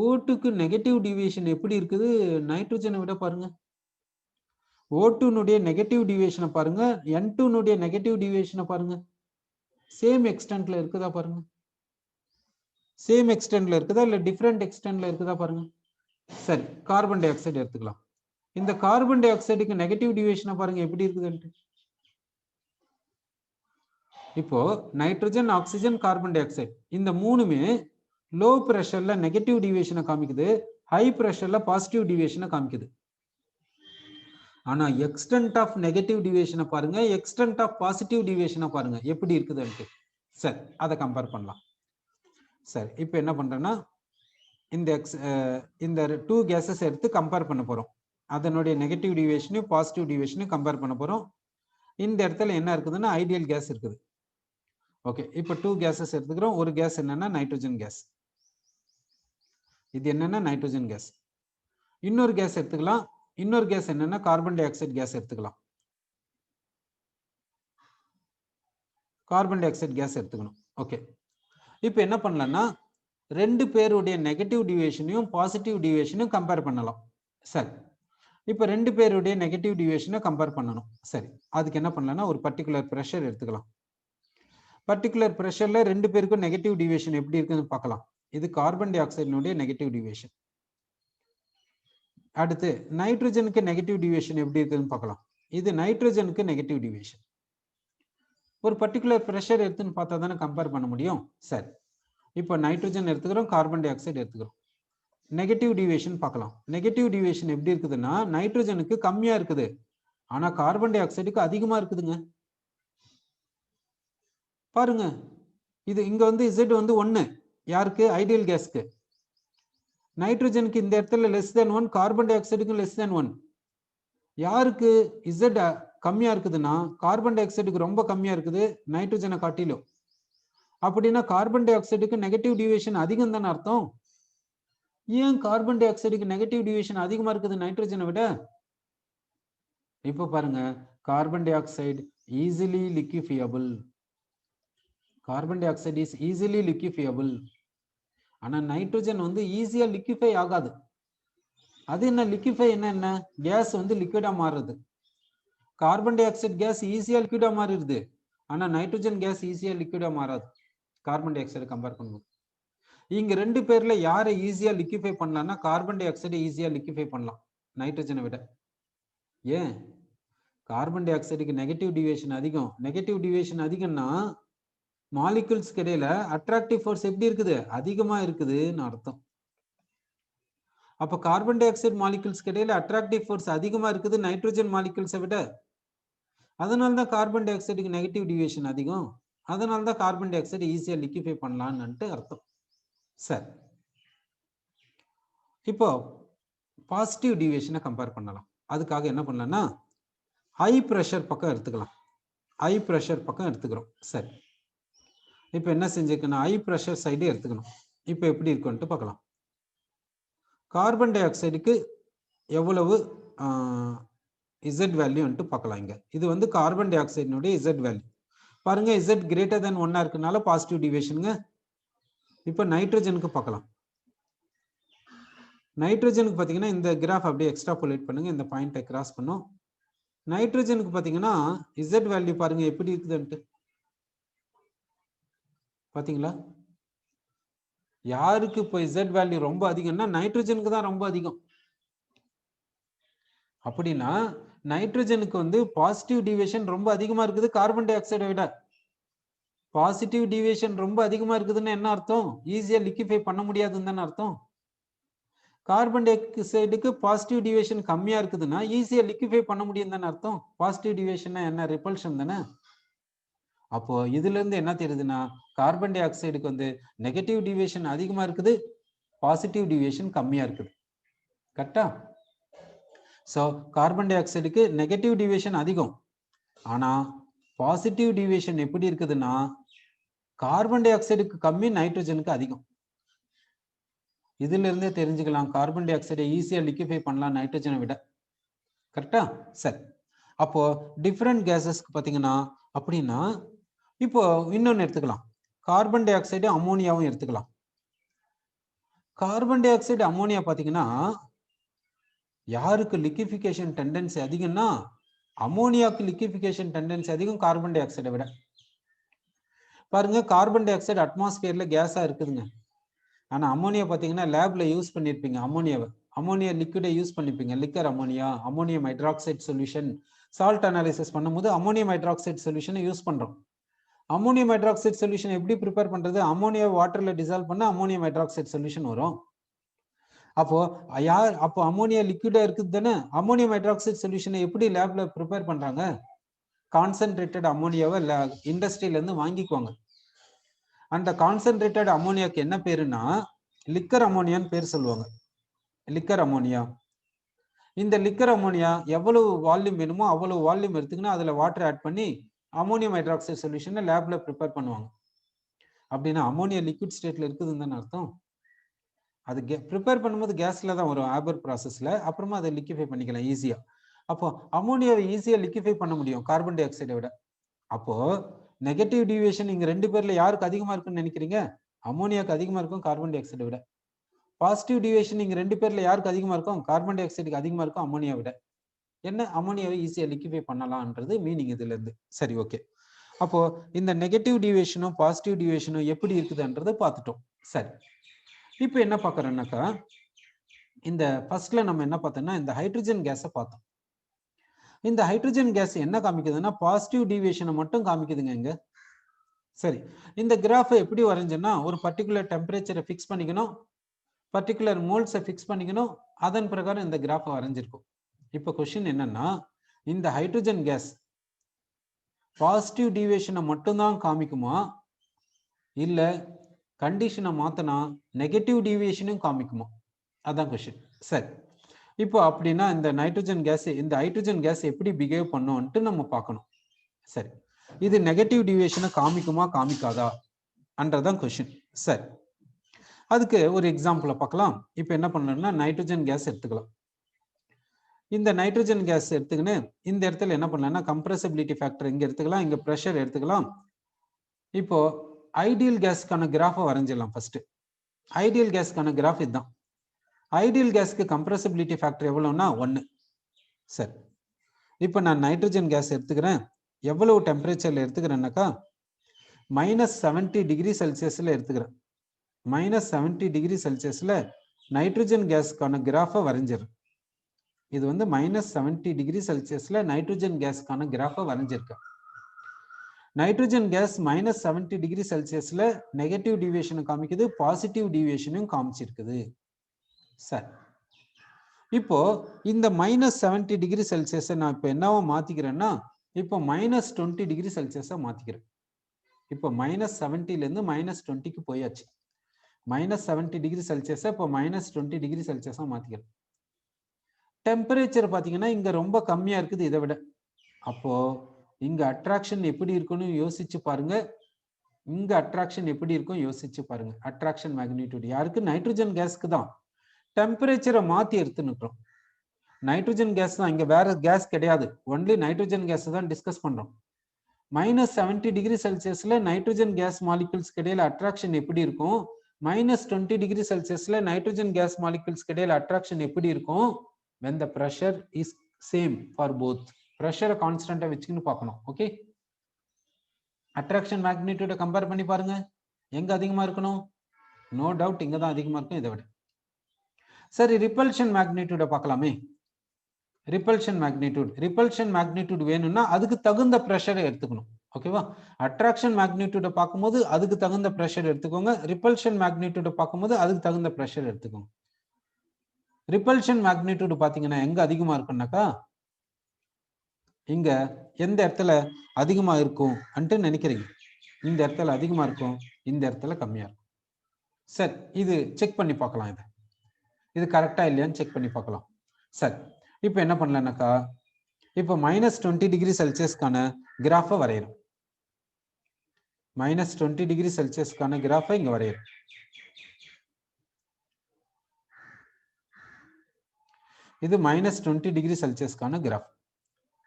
O2க்கு நெகட்டிவ் டிவியேஷன் எப்படி இருக்குது நைட்ரஜனை விட பாருங்க. O2 னுடைய நெகட்டிவ் டிவியேஷனை பாருங்க, N2 னுடைய நெகட்டிவ் டிவியேஷனை பாருங்க. சேம் எக்ஸ்டென்ட்ல இருக்குதா பாருங்க. சேம் எக்ஸ்டென்ட்ல இருக்குதா இல்ல டிஃபரெண்ட் எக்ஸ்டென்ட்ல இருக்குதா பாருங்க. சரி, கார்பன் டை ஆக்சைடு எடுத்துக்கலாம். இந்த கார்பன் டை ஆக்சைடுக்கு நெகட்டிவ் டிவியேஷனை பாருங்க எப்படி இருக்குதுன்ட்டு. இப்போ nitrogen, oxygen, carbon di oxide இந்த மூணுமே லோ பிரஷர்ல நெகட்டிவ் டிவியேஷனை காமிக்குது, ஹை பிரஷர்ல பாசிட்டிவ் டிவியேஷனை காமிக்குது. ஆனா எக்ஸ்டென்ட் ஆஃப் நெகட்டிவ் டிவியேஷனை பாருங்க, எக்ஸ்டென்ட் ஆஃப் பாசிட்டிவ் டிவியேஷனை பாருங்க எப்படி இருக்குதுன்ட்டு. சரி, அதை கம்பேர் பண்ணலாம். சரி, இப்போ என்ன பண்றேன்னா இந்த டூ கேஸஸ் எடுத்து கம்பேர் பண்ண போறோம். அதனுடைய நெகட்டிவ் டிவியேஷனையும் பாசிட்டிவ் டிவியேஷனையும் கம்பேர் பண்ண போறோம். இந்த இடத்துல என்ன இருக்குதுன்னா ஐடியல் கேஸ் இருக்குது. ஓகே, இப்போ டூ கேஸஸ் எடுத்துக்கிறோம். ஒரு கேஸ் என்னன்னா நைட்ரஜன் கேஸ். இது என்னன்னா நைட்ரஜன் கேஸ். இன்னொரு கேஸ் எடுத்துக்கலாம். இன்னொரு கேஸ் என்னன்னா கார்பன் டை ஆக்சைடு கேஸ் எடுத்துக்கலாம். கார்பன் டை ஆக்சைடு கேஸ் எடுத்துக்கணும். ஓகே, இப்போ என்ன பண்ணலாம்னா ரெண்டு பேருடைய நெகட்டிவ் டிவியேஷனையும் பாசிட்டிவ் டிவியேஷனையும் கம்பேர் பண்ணலாம். சரி, இப்போ ரெண்டு பேருடைய நெகட்டிவ் டிவியேஷனை கம்பேர் பண்ணணும். சரி, அதுக்கு என்ன பண்ணலாம்னா ஒரு பர்டிகுலர் ப்ரெஷர் எடுத்துக்கலாம். பர்டிகுலர் ப்ரெஷர்ல ரெண்டு பேருக்கும் நெகட்டிவ் டிவியேஷன் எப்படி இருக்குன்னு பார்க்கலாம். இது கார்பன் டை ஆக்சைடினுடைய நெகட்டிவ் டிவியேஷன். அடுத்து நைட்ரஜனுக்கு நெகட்டிவ் டிவியேஷன் எப்படி இருக்குன்னு பார்க்கலாம். இது நைட்ரஜனுக்கு நெகட்டிவ் டிவியேஷன். ஒரு பர்டிகுலர் ப்ரெஷர் எடுத்துன்னு பார்த்தா தானே கம்பேர் பண்ண முடியும். சரி, இப்போ நைட்ரஜன் எடுத்துக்கிறோம், கார்பன் டை ஆக்சைடு எடுத்துக்கிறோம். நெகட்டிவ் டிவியேஷன் பார்க்கலாம். நெகட்டிவ் டிவியேஷன் எப்படி இருக்குதுன்னா நைட்ரஜனுக்கு கம்மியா இருக்குது, ஆனா கார்பன் டை ஆக்சைடுக்கு அதிகமா இருக்குதுங்க. பாருங்க, இது இங்க வந்து Z வந்து 1 யாருக்கு? ஐடியல் கேஸ்க்கு. நைட்ரஜனுக்கு இந்த இடத்துல லெஸ் தென் 1, கார்பன் டை ஆக்சைடுக்கு லெஸ் தென் 1. யாருக்கு Z கம்மியா இருக்குதுன்னா கார்பன் டை ஆக்சைடுக்கு ரொம்ப கம்மியா இருக்குது நைட்ரஜனை காட்டிலும். அப்படின்னா கார்பன் டை ஆக்சைடுக்கு நெகட்டிவ் டிவியேஷன் அதிகம் தானே அர்த்தம். ஏன் கார்பன் டை ஆக்சைடுக்கு நெகட்டிவ் டிவியேஷன் அதிகமா இருக்குது நைட்ரஜனை விட? இப்போ பாருங்க, carbon dioxide easily liquefiable. Carbon dioxide is easily liquefiable. ஆனா நைட்ரஜன் வந்து ஈஸியா லிக்விஃபை ஆகாது. அது என்ன லிக்விஃபை என்ன கேஸ் வந்து லிக்விடா மாறுறது. கார்பன் டை ஆக்சைடு கேஸ் ஈஸியா லிக்விடா மாறிடுது, ஆனா நைட்ரஜன் கேஸ் ஈஸியா லிக்விடா மாறாது கார்பன் டை ஆக்சைடு கம்பேர் பண்ணும்போது. இங்க ரெண்டு பேர்ல யாரை ஈஸியா லிக்விஃபை பண்ணலாம்னா கார்பன் டை ஆக்சைடு ஈஸியா லிக்விஃபை பண்ணலாம் நைட்ரஜனை விட. ஏன்? கார்பன் டை ஆக்சைடுக்கு நெகட்டிவ் டிவியேஷன் அதிகம். நெகட்டிவ் டிவியேஷன் அதிகம்னா மாலிகுல்ஸ்க்கு இடையில அட்ராக்டிவ் ஃபோர்ஸ் எப்படி இருக்குது? அதிகமா இருக்குதுன்னு அர்த்தம். அப்ப கார்பன் டை ஆக்சைடு மாலிகுல்ஸ்க்கு இடையில அட்ராக்டிவ் ஃபோர்ஸ் அதிகமா இருக்குது நைட்ரஜன் மாலிகுல்ஸை விட. அதனால்தான் கார்பன் டை ஆக்சைடுக்கு நெகட்டிவ் டிவியேஷன் அதிகம். அதனால்தான் கார்பன் டை ஆக்சைடு ஈஸியா லிக்விஃபை பண்ணலாம்னு அர்த்தம். சரி, இப்போ பாசிட்டிவ் டிவியேஷனை கம்பேர் பண்ணலாம். அதுக்காக என்ன பண்ணலாம்னா ஹை பிரஷர் பக்கம் எடுத்துக்கலாம். ஹை பிரஷர் பக்கம் எடுத்துக்கிறோம். சரி, இப்போ என்ன செஞ்சுக்கணும், ஹை பிரஷர் சைடு எடுத்துக்கணும். இப்போ எப்படி இருக்குன்ட்டு பார்க்கலாம். கார்பன் டை ஆக்சைடுக்கு எவ்வளவு Z வேல்யூன்ட்டு பார்க்கலாம். இங்க இது வந்து கார்பன் டை ஆக்சைடினுடைய Z வேல்யூ பாருங்க. Z கிரேட்டர் தென் 1 இருக்கனால பாசிட்டிவ் டிவியேஷனுங்க. இப்போ நைட்ரஜனுக்கு பார்க்கலாம். நைட்ரஜனுக்கு பாத்தீங்கன்னா இந்த கிராஃப் அப்படியே எக்ஸ்ட்ராபோலேட் பண்ணுங்க, இந்த பாயிண்டை கிராஸ் பண்ணும். நைட்ரஜனுக்கு பாத்தீங்கன்னா இசட் வேல்யூ பாருங்க எப்படி இருக்குதுன்ட்டு பாத்தீங்களா? யாருக்கு இப்போ இசட் வேல்யூ ரொம்ப அதிகம்னா நைட்ரஜனுக்கு தான் ரொம்ப அதிகம். அப்படின்னா நைட்ரஜனுக்கு வந்து பாசிட்டிவ் டிவியேஷன் ரொம்ப அதிகமா இருக்குது கார்பன் டை ஆக்சைடை விட. பாசிட்டிவ் டிவியேஷன் ரொம்ப அதிகமா இருக்குதுன்னு என்ன அர்த்தம்? ஈஸியா லிக்விஃபை பண்ண முடியாதுன்னு தானே அர்த்தம். கார்பன் டை ஆக்சைடுக்கு பாசிட்டிவ் டிவியேஷன் கம்மியா இருக்குதுன்னா ஈஸியா லிக்விஃபை பண்ண முடியும் தானே அர்த்தம். பாசிட்டிவ் டிவியேஷன் என்ன? ரிப்பல்ஷன் தானே. அப்போ இதுல இருந்து என்ன தெரியுதுன்னா கார்பன் டை ஆக்சைடுக்கு வந்து நெகட்டிவ் டிவியேஷன் அதிகமா இருக்குது, பாசிட்டிவ் டிவியேஷன் கம்மியா இருக்குது. கரெக்டா? ஸோ கார்பன் டை ஆக்சைடுக்கு நெகட்டிவ் டிவியேஷன் அதிகம், ஆனா பாசிட்டிவ் டிவியேஷன் எப்படி இருக்குதுன்னா கார்பன் டை ஆக்சைடுக்கு கம்மி, நைட்ரஜனுக்கு அதிகம். இதுல இருந்தே தெரிஞ்சுக்கலாம் கார்பன் டை ஆக்சைடை ஈஸியா லிக்விஃபை பண்ணலாம் நைட்ரஜனை விட. கரெக்டா? சரி, அப்போ டிஃப்ரெண்ட் கேசஸ்க்கு பாத்தீங்கன்னா அப்படின்னா இப்போ இன்னொன்னு எடுத்துக்கலாம், கார்பன் டை ஆக்சைடு அமோனியாவும் எடுத்துக்கலாம். கார்பன் டை ஆக்சைடு அமோனியா பாத்தீங்கன்னா யாருக்கு லிக்விஃபிகேஷன் டெண்டன்சி அதிகம்னா அமோனியாக்கு லிக்விஃபிகேஷன் டெண்டன்சி அதிகம் கார்பன் டை ஆக்சைடை விட. பாருங்க, கார்பன் டை ஆக்சைடு அட்மாஸ்பியர்ல கேஸா இருக்குதுங்க, ஆனா அமோனியா பாத்தீங்கன்னா லேப்ல யூஸ் பண்ணிருப்பீங்க. அமோனியா லிக்விடை யூஸ் பண்ணிருப்பீங்க, liquor ammonia, ammonium hydroxide solution. Salt analysis பண்ணும்போது அமோனியம் ஹைட்ராக்சைடு சொல்யூஷனை யூஸ் பண்றோம். அமோனியம் ஹைட்ராக்சைடு சொல்யூஷன் எப்படி ப்ரிப்பேர் பண்றது? அமோனியா வாட்டர்ல டிசால்வ் பண்ணா அமோனியம் ஹைட்ராக்சைடு சொல்யூஷன் வரும். அப்போ அமோனியா லிக்விடா இருக்குது தானே. அமோனியம் ஹைட்ராக்சைடு சொல்யூஷனை எப்படி லேப்ல ப்ரிப்பேர் பண்றாங்க? கான்சென்ட்ரேட்டட் அமோனியாவை இண்டஸ்ட்ரியில இருந்து வாங்கிக்குவாங்க. அந்த கான்சென்ட்ரேட்டட் அமோனியாக்கு என்ன பேருன்னா லிக்கர் அமோனியான்னு பேர் சொல்லுவாங்க, லிக்கர் அமோனியா. இந்த லிக்கர் அமோனியா எவ்வளவு வால்யூம் வேணுமோ அவ்வளவு வால்யூம் எடுத்துக்கினா அதுல வாட்டர் ஆட் பண்ணி அமோனியம் ஹைட்ராக்சைடு சொல்யூஷனை லேப்ல ப்ரிப்பேர் பண்ணுவாங்க. அப்படின்னா அமோனியா லிக்விட் ஸ்டேட்ல இருக்குதுன்னு தானே அர்த்தம். அது ப்ரிப்பேர் பண்ணும்போது கேஸ்ல தான் வரும், ஆபர் ப்ராசஸ்ல. அப்புறமா அதை லிக்விஃபை பண்ணிக்கலாம் ஈஸியா. அப்போ அமோனியாவை ஈஸியா லிக்விஃபை பண்ண முடியும் கார்பன் டை ஆக்சைடை விட. அப்போ நெகட்டிவ் டிவியேஷன் இங்க ரெண்டு பேர்ல யாருக்கு அதிகமா இருக்குன்னு நினைக்கிறீங்க? அமோனியாக்கு அதிகமா இருக்கும் கார்பன் டை ஆக்சைடை விட. பாசிட்டிவ் டிவியேஷன் இங்க ரெண்டு பேர்ல யாருக்கு அதிகமா இருக்கும்? கார்பன் டை ஆக்சைடுக்கு அதிகமா இருக்கும் அமோனியா விட. என்ன, அமோனியாவை ஈஸியா லிக்விஃபை பண்ணலாம்ன்றது மீனிங் இதுல இருந்து. சரி, ஓகே. அப்போ இந்த நெகட்டிவ் டிவியேஷனும் பாசிட்டிவ் டிவியேஷனும் எப்படி இருக்குதுன்றதை பார்த்துட்டோம். சரி, இப்போ என்ன பார்க்கறோம்னாக்கா இந்த ஃபர்ஸ்ட்ல நம்ம என்ன பார்த்தோம்னா இந்த ஹைட்ரஜன் கேஸை பார்த்தோம். இந்த ஹைட்ரஜன் கேஸ் என்ன காமிக்குதுன்னா பாசிட்டிவ் டிவியேஷனை மட்டும் காமிக்குதுங்க இங்க. சரி, இந்த கிராஃபை எப்படி வரைஞ்சோன்னா ஒரு பர்டிகுலர் டெம்பரேச்சரை ஃபிக்ஸ் பண்ணிக்கணும், பர்டிகுலர் மோல்ஸை ஃபிக்ஸ் பண்ணிக்கணும், அதன் பிரகாரம் இந்த கிராஃபை வரைஞ்சிருக்கும். இப்போ கொஸ்டின் என்னன்னா இந்த ஹைட்ரஜன் கேஸ் பாசிட்டிவ் டிவியேஷனை மட்டும்தான் காமிக்குமா இல்ல கண்டிஷனை மாத்தினா நெகட்டிவ் டிவியேஷனும் காமிக்குமா? அதான் கொஸ்டின். சரி, இப்போ அப்படின்னா இந்த நைட்ரஜன் கேஸ், இந்த ஹைட்ரஜன் கேஸ் எப்படி பிஹேவ் பண்ணும்ட்டு நம்ம பார்க்கணும். சரி, இது நெகட்டிவ் டிவியேஷனை காமிக்குமா காமிக்காதா அன்றதான் கொஸ்டின். சரி, அதுக்கு ஒரு எக்ஸாம்பிளை பார்க்கலாம். இப்போ என்ன பண்ணணும்னா நைட்ரஜன் கேஸ் எடுத்துக்கலாம். இந்த நைட்ரஜன் கேஸ் எடுத்துக்கின்னு இந்த இடத்துல என்ன பண்ணலாம்னா கம்ப்ரஸபிலிட்டி ஃபேக்டர் இங்க எடுத்துக்கலாம், இங்க ப்ரெஷர் எடுத்துக்கலாம். இப்போ ஐடியல் கேஸ்க்கான கிராஃபை வரைஞ்சிடலாம். ஃபர்ஸ்ட் ஐடியல் கேஸ்க்கான கிராஃப் இதுதான். ஐடியல் கேஸ்க்கு கம்ப்ரஸபிலிட்டி ஃபேக்டர் எவ்வளவுனா 1. சரி, இப்போ நான் நைட்ரஜன் கேஸ் எடுத்துக்கிறேன். எவ்வளவு டெம்பரேச்சர்ல எடுத்துக்கிறேன்னாக்கா -70 டிகிரி செல்சியஸ்ல எடுத்துக்கிறேன். -70 டிகிரி செல்சியஸ்ல நைட்ரஜன் கேஸ்க்கான கிராஃபை வரைஞ்சிடுறேன். இது வந்து -70 டிகிரி செல்சியஸ்ல நைட்ரஜன் கேஸ்க்கான கிராஃபை வரைஞ்சிருக்கேன். நைட்ரஜன் கேஸ் -70 டிகிரி செல்சியஸ்ல நெகட்டிவ் டிவியேஷன் காமிக்குது, பாசிட்டிவ் டிவியேஷனும் காமிச்சிருக்குது. சரி, இப்போ இந்த -70 டிகிரி செல்சியஸை நான் இப்போ என்னவா மாத்திக்கிறேன்னா இப்போ -20 டிகிரி செல்சியஸா மாத்திக்கிறேன். இப்போ -70ல இருந்து -20க்கு போயாச்சு. -70 டிகிரி செல்சியஸை இப்போ -20 டிகிரி செல்சியஸா மாத்திக்கிறேன். டெம்பரேச்சர் பாத்தீங்கன்னா இங்க ரொம்ப கம்மியா இருக்குது இதை விட. அப்போ இங்க அட்ராக்ஷன் எப்படி இருக்குன்னு யோசிச்சு பாருங்க, இங்க அட்ராக்ஷன் எப்படி இருக்கும் யோசிச்சு பாருங்க. அட்ராக்ஷன் மேக்னிடியூட் யாருக்கு? நைட்ரஜன் கேஸ்க்கு தான். டெம்பரேச்சரை மாத்தி எடுத்துன்னுக்கிறோம். நைட்ரஜன் கேஸ் தான், இங்க வேற கேஸ் கிடையாது, ஒன்லி நைட்ரஜன் கேஸ் தான் டிஸ்கஸ் பண்றோம். -70 டிகிரி செல்சியஸ்ல நைட்ரஜன் கேஸ் மாலிகுல்ஸ் இடையில அட்ராக்ஷன் எப்படி இருக்கும்? -20 டிகிரி செல்சியஸ்ல நைட்ரஜன் கேஸ் மாலிகுல்ஸ் இடையில அட்ராக்ஷன் எப்படி இருக்கும் when the pressure is same for both. pressure கான்ஸ்டன்ட்டா வெச்சுக்கின்னு பார்க்கணும். ஓகே, அட்ராக்ஷன் மேக்னிட்யூட கம்பேர் பண்ணி பாருங்க, எங்க அதிகமா இருக்கணும்? நோ டவுட் இங்க தான் அதிகமா இருக்கும் இதை விட. சரி, ரிப்பல்ஷன் மேக்னிட்யூட பார்க்கலாமே. ரிப்பல்ஷன் மேக்னிட்யூட் வேணும்னா அதுக்கு தகுந்த பிரஷரை எடுத்துக்கணும். ஓகேவா, அட்ராக்ஷன் மேக்னிட்யூட பார்க்கும்போது அதுக்கு தகுந்த பிரஷர் எடுத்துக்கோங்க, ரிப்பல்ஷன் மேக்னிட்யூட பார்க்கும்போது அதுக்கு தகுந்த பிரஷர் எடுத்துக்கோங்க. ரிப்பல்ஷன் மேக்னிட்யூட் பாத்தீங்கன்னா எங்க அதிகமா இருக்குன்னாக்கா, இங்க எந்த இடத்துல அதிகமா இருக்கும் அன்ட்டு நினைக்கிறீங்க? இந்த இடத்துல அதிகமா இருக்கும், இந்த இடத்துல கம்மியா இருக்கும். சரி, இது செக் பண்ணி பார்க்கலாம். இது கரெக்டா இல்லையான்னு செக் பண்ணி பார்க்கலாம். சரி, இப்போ என்ன பண்ணலாம்னாக்கா, இப்போ -20 டிகிரி செல்சியஸ்க்கான கிராஃபை வரையணும். -20 டிகிரி செல்சியஸ்க்கான கிராஃபை இங்க வரையணும். இது -20 டிகிரி செல்சியஸ்க்கான கிராஃப்.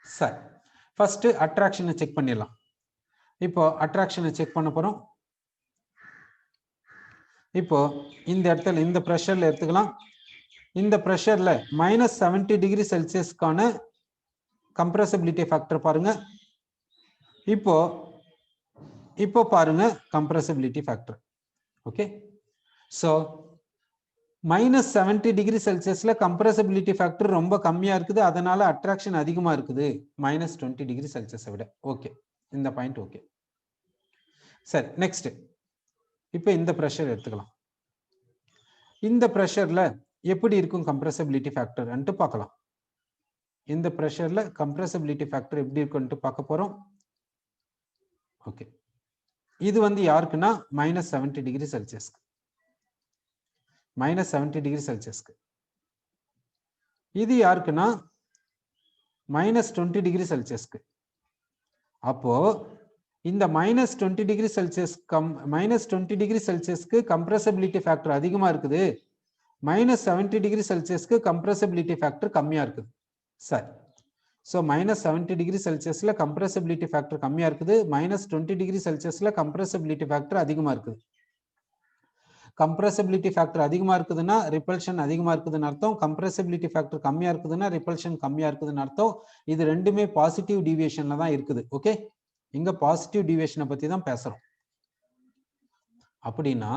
சரி, ஃபர்ஸ்ட் அட்ராக்ஷனை செக் பண்ணிடலாம். இப்போ அட்ராக்ஷனை செக் பண்ண போறோம். இப்போ இந்த இடத்துல இந்த பிரஷர்ல எடுத்துக்கலாம். இந்த பிரஷர்ல -70 டிகிரி செல்சியஸ்க்கான கம்ப்ரசிபிலிட்டி ஃபேக்டர் பாருங்க. இப்போ பாருங்க compressibility factor. Okay, so -70 degree செல்சியஸ்ல கம்ப்ரசிபிலிட்டி ஃபேக்டர் ரொம்ப கம்மியா இருக்குது, அதனால அட்ராக்ஷன் அதிகமா இருக்குது -20 டிகிரி செல்சியஸை விட. ஓகே, இந்த பாயிண்ட் ஓகே. சரி, நெக்ஸ்ட் இப்போ இந்த பிரஷர் எடுத்துக்கலாம். இந்த பிரஷர்ல எப்படி இருக்கும் கம்ப்ரசிபிலிட்டி ஃபேக்டர் அன்ட்டு பார்க்கலாம். இந்த பிரஷர்ல கம்ப்ரசிபிலிட்டி ஃபேக்டர் எப்படி இருக்குன்னு பார்க்க போறோம். ஓகே, இது வந்து யாருக்குன்னா -70 டிகிரி செல்சியஸ்க்கு, -70 டிகிரி செல்சியஸ்க்கு. இது யாருக்குன்னா -20 டிகிரி செல்சியஸ்க்கு. அப்போ இந்த -20 degree Celsius -20 degree செல்சியஸ்க்கு compressibility factor அதிகமா இருக்குது, -70 டிகிரி செல்சியஸ்க்கு கம்ப்ரசிபிலிட்டி ஃபேக்டர் கம்மியா இருக்குது. சரி, ஸோ -70 டிகிரி செல்சியஸ்ல கம்ப்ரசிபிலிட்டி ஃபேக்டர் கம்மியா இருக்குது, -20 டிகிரி செல்சியஸ்ல கம்ப்ரசிபிலிட்டி ஃபேக்டர் அதிகமா இருக்குது. கம்ப்ரசிபிலிட்டி ஃபேக்டர் அதிகமா இருக்குதுன்னா ரிப்பல்ஷன் அதிகமா இருக்குதுன்னு அர்த்தம், கம்ப்ரசிபிலிட்டி ஃபேக்டர் கம்மியா இருக்குதுன்னா ரிப்பல்ஷன் கம்மியா இருக்குதுன்னு அர்த்தம். இது ரெண்டுமே பாசிட்டிவ் டிவியேஷன்ல தான் இருக்குது. ஓகே, இங்க பாசிட்டிவ் டிவியேஷனை பத்தி தான் பேசுறோம். அப்படின்னா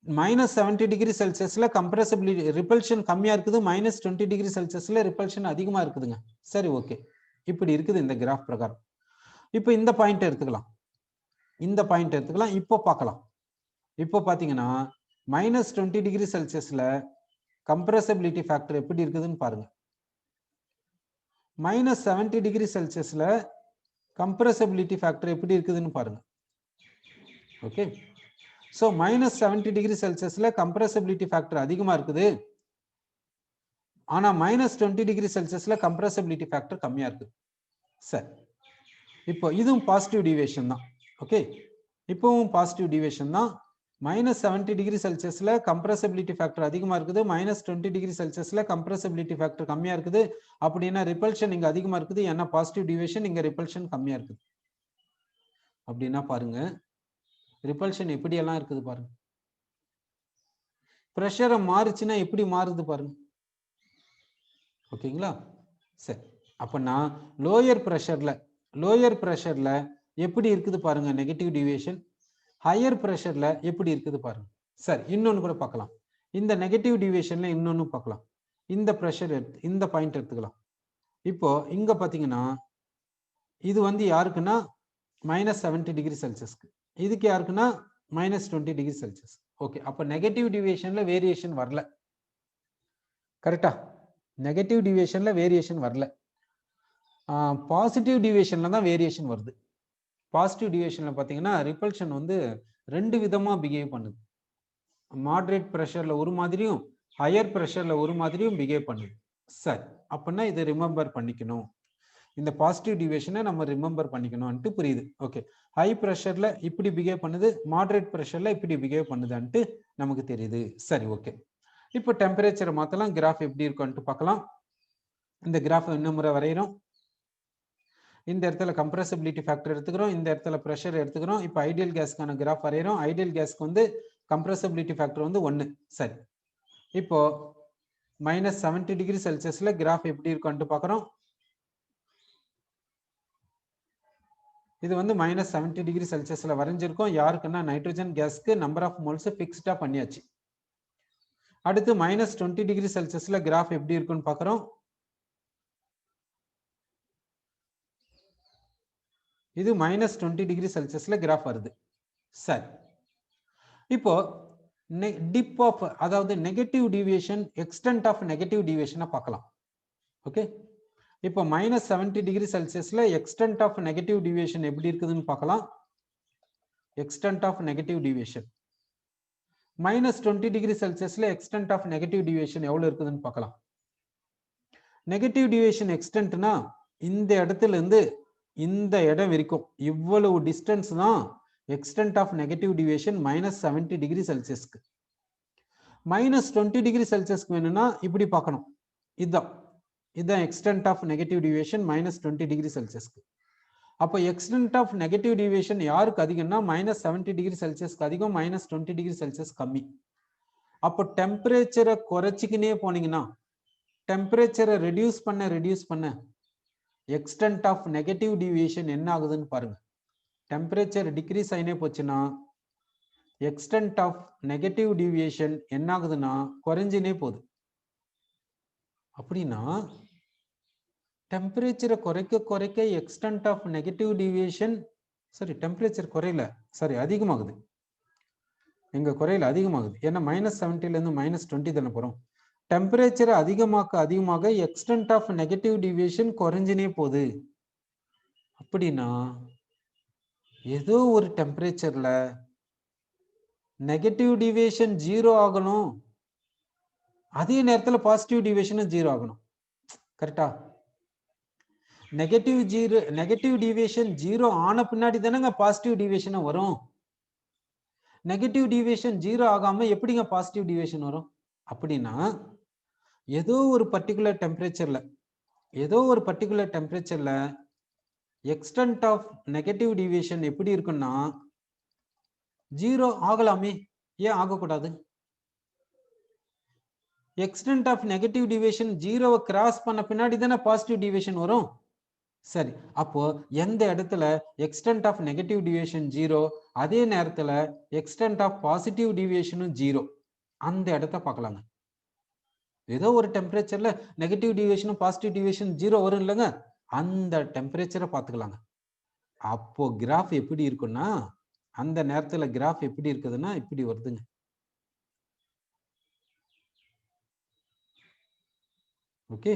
-70 டிகிரி செல்சியஸ்ல கம்ப்ரசிபிலிட்டி ரிப்பல்ஷன் கம்மியா இருக்குது, -20 டிகிரி செல்சியஸ்ல ரிப்பல்ஷன் அதிகமா இருக்குதுங்க. சரி, ஓகே, இப்படி இருக்குது இந்த கிராஃப் பிரகாரம். இப்போ இந்த பாயிண்ட் எடுத்துக்கலாம், இப்போ பார்க்கலாம். இப்போ பாத்தீங்கன்னா -20 டிகிரி செல்சியஸ்ல கம்ப்ரசிபிலிட்டி ஃபேக்டர் எப்படி இருக்குதுன்னு பாருங்க. -70 டிகிரி செல்சியஸ்ல கம்ப்ரசிபிலிட்டி ஃபேக்டர் எப்படி இருக்குதுன்னு பாருங்க. ஓகே, சோ -70 டிகிரி செல்சியஸ்ல கம்ப்ரசிபிலிட்டி ஃபேக்டர் அதிகமா இருக்குது, ஆனா -20 டிகிரி செல்சியஸ்ல கம்ப்ரசிபிலிட்டி ஃபேக்டர் கம்மியா இருக்கு. சரி, இப்போ இதுவும் பாசிட்டிவ் டிவியேஷன் தான். ஓகே, இப்போவும் பாசிட்டிவ் டிவியேஷன் தான். -70 டிகிரி செல்சியஸ்ல கம்ப்ரசிபிலிட்டி ஃபேக்டர் அதிகமா இருக்குது, -20 டிகிரி செல்சியஸ்ல கம்ப்ரசிபிலிட்டி ஃபேக்டர் கம்மியா இருக்குது. அப்படின்னா ரிப்பல்ஷன் இங்க அதிகமா இருக்குது, ஏன்னா பாசிட்டிவ் டிவியேஷன், இங்க ரிப்பல்ஷன் கம்மியா இருக்குது. அப்படின்னா பாருங்க ரிப்பல்ஷன் எப்படி எல்லாம் இருக்குது பாருங்க. பிரஷரை மாறுச்சுன்னா எப்படி மாறுது பாருங்க. ஓகேங்களா, சரி, அப்பனா லோயர் பிரஷர்ல எப்படி இருக்குது பாருங்க நெகட்டிவ் டிவியேஷன், ஹையர் பிரஷர்ல எப்படி இருக்குது பாருங்க. சரி, இன்னொன்னு கூட பார்க்கலாம். இந்த நெகட்டிவ் டிவியேஷன்ல இன்னொன்னு பார்க்கலாம். இந்த பிரஷர் இந்த பாயிண்ட் எடுத்துக்கலாம். இப்போ இங்க பாத்தீங்கன்னா இது வந்து யாருக்குன்னா -70 டிகிரி செல்சியஸ்க்கு, இதுக்கு யாருக்குன்னா -20 டிகிரி செல்சியஸ். ஓகே, அப்ப நெகட்டிவ் டிவியேஷன்ல வேரியேஷன் வரல. கரெக்டா, நெகட்டிவ் டிவியேஷன்ல வேரியேஷன் வரல, பாசிட்டிவ் டிவியேஷன்ல தான் வேரியேஷன் வருது. பாசிட்டிவ் டிவியேஷன்ல பாத்தீங்கன்னா ரிப்பல்ஷன் வந்து ரெண்டு விதமா பிஹேவ் பண்ணுது. மாடரேட் பிரஷர்ல ஒரு மாதிரியும் ஹையர் பிரஷர்ல ஒரு மாதிரியும் பிஹேவ் பண்ணுது. சரி, அப்படின்னா இதை ரிமெம்பர் பண்ணிக்கணும், இந்த பாசிட்டிவ் டிவியேஷனை நம்ம ரிமெம்பர் பண்ணிக்கணும்ட்டு புரியுது. ஓகே, ஹை பிரஷர்ல இப்படி பிஹேவ் பண்ணுது, மாடரேட் பிரஷர்ல இப்படி பிஹேவ் பண்ணுதுன்ட்டு நமக்கு தெரியுது. சரி, ஓகே, இப்போ டெம்பரேச்சரை மாத்தலாம், கிராஃப் எப்படி இருக்கும்ட்டு பார்க்கலாம். இந்த கிராஃப் இன்னும் முறை வரைகிறோம். இந்த இடத்துல கம்ப்ரசிபிலிட்டி ஃபேக்டர் எடுத்துக்கிறோம், இந்த இடத்துல பிரஷர் எடுத்துக்கிறோம். இப்போ ஐடியல் கேஸ்க்கான கிராஃப் வரைகிறோம். ஐடியல் கேஸ்க்கு வந்து கம்ப்ரஸபிலிட்டி ஃபேக்டர் வந்து 1. சரி, இப்போ -70 டிகிரி செல்சியஸ்ல கிராஃப் எப்படி இருக்கும்னு பார்க்குறோம். இது வந்து -70 டிகிரி செல்சியஸ்ல வரைஞ்சிருக்கோம். யாருக்குன்னா நைட்ரஜன் கேஸ்க்கு நம்பர் ஆஃப் மோல்ஸ் ஃபிக்ஸ்டா பண்ணியாச்சு. அடுத்து -20 டிகிரி செல்சியஸ்ல கிராஃப் எப்படி இருக்குன்னு பார்க்குறோம். இது -20 டிகிரி செல்சியஸ்ல கிராஃப் வருது. சரி, இப்போ டிப் ஆஃப் அதாவது negative deviation, extent of negative டிவியேஷனை பார்க்கலாம். ஓகே, இப்போ -70 டிகிரி செல்சியஸ்ல எக்ஸ்டென்ட் ஆஃப் நெகட்டிவ் டிவியேஷன் எப்படி இருக்குதுன்னு பார்க்கலாம். Extent of negative deviation -20 degree செல்சியஸ்ல எக்ஸ்டென்ட் ஆஃப் நெகட்டிவ் டிவியேஷன் எவ்வளவு இருக்குதுன்னு பார்க்கலாம். நெகட்டிவ் டிவியேஷன் எக்ஸ்டென்ட்னா இந்த இடத்துல இருந்து இந்த இடம் வரைக்கும் இவ்வளவு டிஸ்டன்ஸ் தான் extent of negative deviation -70 degree செல்சியஸ்க்கு. -20 டிகிரி செல்சியஸ்க்கு வேணும்னா இப்படி பார்க்கணும். இதுதான் extent of negative deviation -20 degree செல்சியஸ்க்கு. அப்போ எக்ஸ்டென்ட் ஆஃப் நெகட்டிவ் டிவியேஷன் யாருக்கு அதிகம்னா -70 டிகிரி செல்சியஸ்க்கு அதிகம், -20 டிகிரி செல்சியஸ் கம்மி. அப்போ டெம்பரேச்சரை குறைச்சிக்கினே போனீங்கன்னா, டெம்பரேச்சரை ரெடியூஸ் பண்ண எக்ஸ்டென்ட் ஆஃப் நெகட்டிவ் டிவியேஷன் என்ன ஆகுதுன்னு பாருங்க. டெம்பரேச்சர் டிக்ரீஸ் ஆயினே போச்சுன்னா எக்ஸ்டென்ட் ஆஃப் நெகட்டிவ் டிவியேஷன் என்ன ஆகுதுன்னா குறைஞ்சினே போகுது. அப்படின்னா டெம்பரேச்சரை குறைக்க extent of negative deviation temperature குறையல, அதிகமாகுது. எங்க குறையில அதிகமாகுது. ஏன்னா -70ல இருந்து -20 தானே போறோம். டெம்பரேச்சர் அதிகமாக எக்ஸ்டென்ட் ஆஃப் நெகட்டிவ் டிவியேஷன் குறைஞ்சினே போகுது. அப்படின்னா ஏதோ ஒரு டெம்பரேச்சர்ல நெகட்டிவ் டிவியேஷன் 0 ஆகணும், அதே நேரத்துல பாசிட்டிவ் டிவியேஷன் 0 ஆகணும். கரெக்டா? நெகட்டிவ் டிவியேஷன் 0 ஆன பின்னாடி தானங்க பாசிட்டிவ் டிவியேஷன் வரும். நெகட்டிவ் டிவியேஷன் 0 ஆகாம எப்படிங்க பாசிட்டிவ் டிவியேஷன் வரும்? அப்படின்னா ஏதோ ஒரு பர்டிகுலர் டெம்பரேச்சர்ல எக்ஸ்டென்ட் ஆஃப் நெகட்டிவ் டிவியேஷன் எப்படி இருக்குன்னா 0 ஆகலாமே, ஏன் ஆகக்கூடாது? Extent of negative deviation 0 cross பண்ண பின்னாடி தானே பாசிட்டிவ் டிவியேஷன் வரும். சரி, அப்போ எந்த இடத்துல எக்ஸ்டென்ட் ஆஃப் நெகட்டிவ் டிவியேஷன் 0 அதே நேரத்துல எக்ஸ்டென்ட் ஆஃப் பாசிட்டிவ் டிவியேஷனும் 0, அந்த இடத்த பார்க்கலாங்க. ஏதோ ஒரு டெம்பரேச்சர்ல நெகட்டிவ் டிவியேஷனும் பாசிட்டிவ் டிவியேஷன் 0 வரும் இல்லைங்க, அந்த டெம்பரேச்சரை பார்த்துக்கலாங்க. அப்போ கிராஃப் எப்படி இருக்குன்னா, அந்த நேரத்துல கிராஃப் எப்படி இருக்குதுன்னா இப்படி வருதுங்க. ஓகே,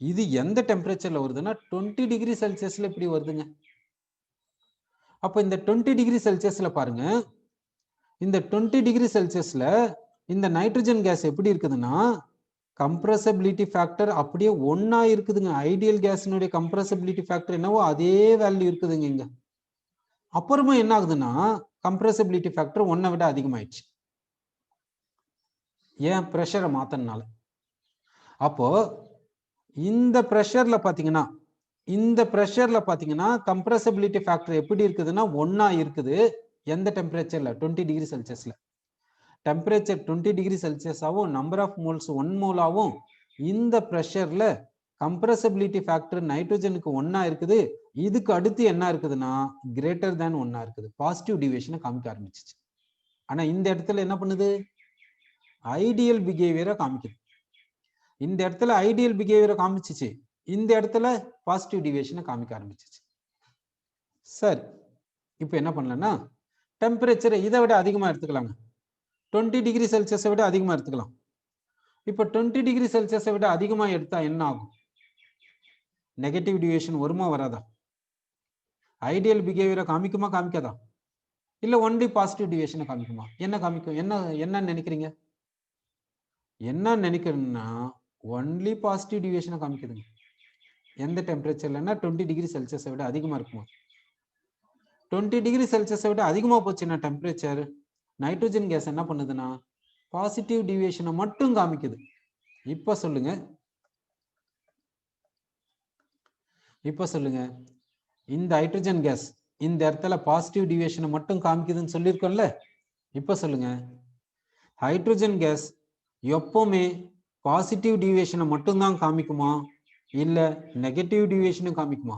இது எந்த டெம்பரேச்சர்ல வருதுன்னா 20 டிகிரி செல்சியஸ்ல இப்படி வருதுங்க. அப்ப இந்த 20 டிகிரி செல்சியஸ்ல பாருங்க, இந்த 20 டிகிரி செல்சியஸ்ல இந்த நைட்ரஜன் கேஸ் எப்படி இருக்குதுன்னா கம்ப்ரஸபிலிட்டி ஃபேக்டர் அப்படியே 1 இருக்குதுங்க. ஐடியல் கேஸினுடைய கம்ப்ரஸபிலிட்டி ஃபேக்டர் என்னவோ அதே வேல்யூ இருக்குதுங்க இங்க. அப்புறமா என்ன ஆகுதுன்னா கம்ப்ரஸபிலிட்டி ஃபேக்டர் 1 விட அதிகமாயிடுச்சு. ஏன்? பிரஷரை மாத்தனால. அப்போ இந்த பிரஷர்ல பாத்தீங்கன்னா கம்ப்ரஸபிலிட்டி ஃபேக்டர் எப்படி இருக்குதுன்னா 1 இருக்குது. எந்த டெம்பரேச்சர்ல? 20 டிகிரி செல்சியஸ்ல. டெம்பரேச்சர் 20 டிகிரி செல்சியஸாவும் நம்பர் ஆஃப் மோல்ஸ் 1 மோலாவும் இந்த பிரஷர்ல கம்ப்ரஸபிலிட்டி ஃபேக்டர் நைட்ரஜனுக்கு 1 இருக்குது. இதுக்கு அடுத்து என்ன இருக்குதுன்னா கிரேட்டர் தேன் 1 இருக்குது. பாசிட்டிவ் டிவியேஷனை காமிக்க ஆரம்பிச்சிச்சு. ஆனா இந்த இடத்துல என்ன பண்ணுது? ஐடியல் பிஹேவியரை காமிக்குது. இந்த இடத்துல ஐடியல் பிஹேவியரை காமிச்சிச்சு, இந்த இடத்துல பாசிட்டிவ் டிவியேஷனை காமிக்க ஆரம்பிச்சிச்சு. சரி, இப்போ என்ன பண்ணலன்னா டெம்பரேச்சரை இதை விட அதிகமா எடுத்துக்கலாங்க. 20 டிகிரி செல்சியஸை விட அதிகமா எடுத்துக்கலாம். இப்போ 20 டிகிரி செல்சியஸை விட அதிகமா எடுத்தா என்ன ஆகும்? நெகட்டிவ் டிவியேஷன் வருமா வராதா? ஐடியல் பிஹேவியரை காமிக்குமா காமிக்காதா? இல்ல ஒன்லி பாசிட்டிவ் டிவியேஷனை காமிக்குமா? என்ன காமிக்கும்? என்ன நினைக்கிறீங்க? என்ன நினைக்கிறேன்னா ஒன்லி பாசிட்டிவ் டிவியேஷனை காமிக்குதுங்க. எந்த டெம்பரேச்சர்லன்னா 20 டிகிரி செல்சியஸை விட அதிகமா இருக்குமா? 20 டிகிரி செல்சியஸை விட அதிகமா போச்சுன்னா டெம்பரேச்சர், நைட்ரஜன் கேஸ் என்ன பண்ணுதுன்னா பாசிட்டிவ் டிவியேஷனை மட்டும் காமிக்குது. இப்ப சொல்லுங்க இந்த ஹைட்ரஜன் கேஸ் இந்த இடத்துல பாசிட்டிவ் டிவியேஷனை மட்டும் காமிக்குதுன்னு சொல்லியிருக்கோம்ல, இப்ப சொல்லுங்க, ஹைட்ரஜன் கேஸ் எப்பவுமே பாசிட்டிவ் டிவியேஷனை மட்டும்தான் காமிக்குமா இல்ல நெகட்டிவ் டிவியேஷனும் காமிக்குமா?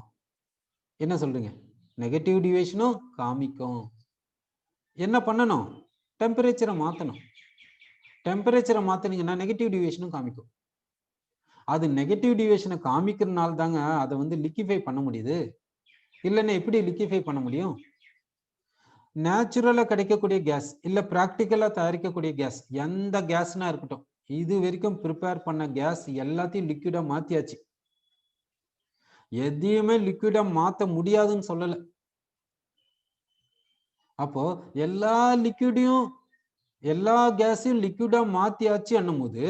என்ன சொல்றீங்க? நெகட்டிவ் டிவியேஷனும் காமிக்கும். என்ன பண்ணணும்? டெம்பரேச்சரை மாத்தணும். டெம்பரேச்சரை மாத்தினீங்கன்னா நெகட்டிவ் டிவியேஷனும் காமிக்கும். அது நெகட்டிவ் டிவியேஷனை காமிக்கிறதுனால தாங்க அதை வந்து லிக்விஃபை பண்ண முடியுது. இல்லைன்னா எப்படி லிக்விஃபை பண்ண முடியும்? நேச்சுரலா கிடைக்கக்கூடிய கேஸ் இல்ல பிராக்டிக்கலா தயாரிக்கக்கூடிய கேஸ், எந்த கேஸ்னா இருக்கட்டும், இது வரைக்கும் ப்ரிப்பேர் பண்ண கேஸ் எல்லாத்தையும் லிக்விடா மாத்தியாச்சு. எதையுமே லிக்விடா மாத்த முடியாதுன்னு சொல்லல. அப்போ எல்லா லிக்விடையும் எல்லா கேஸையும் லிக்விடா மாத்தியாச்சு என்னும் போது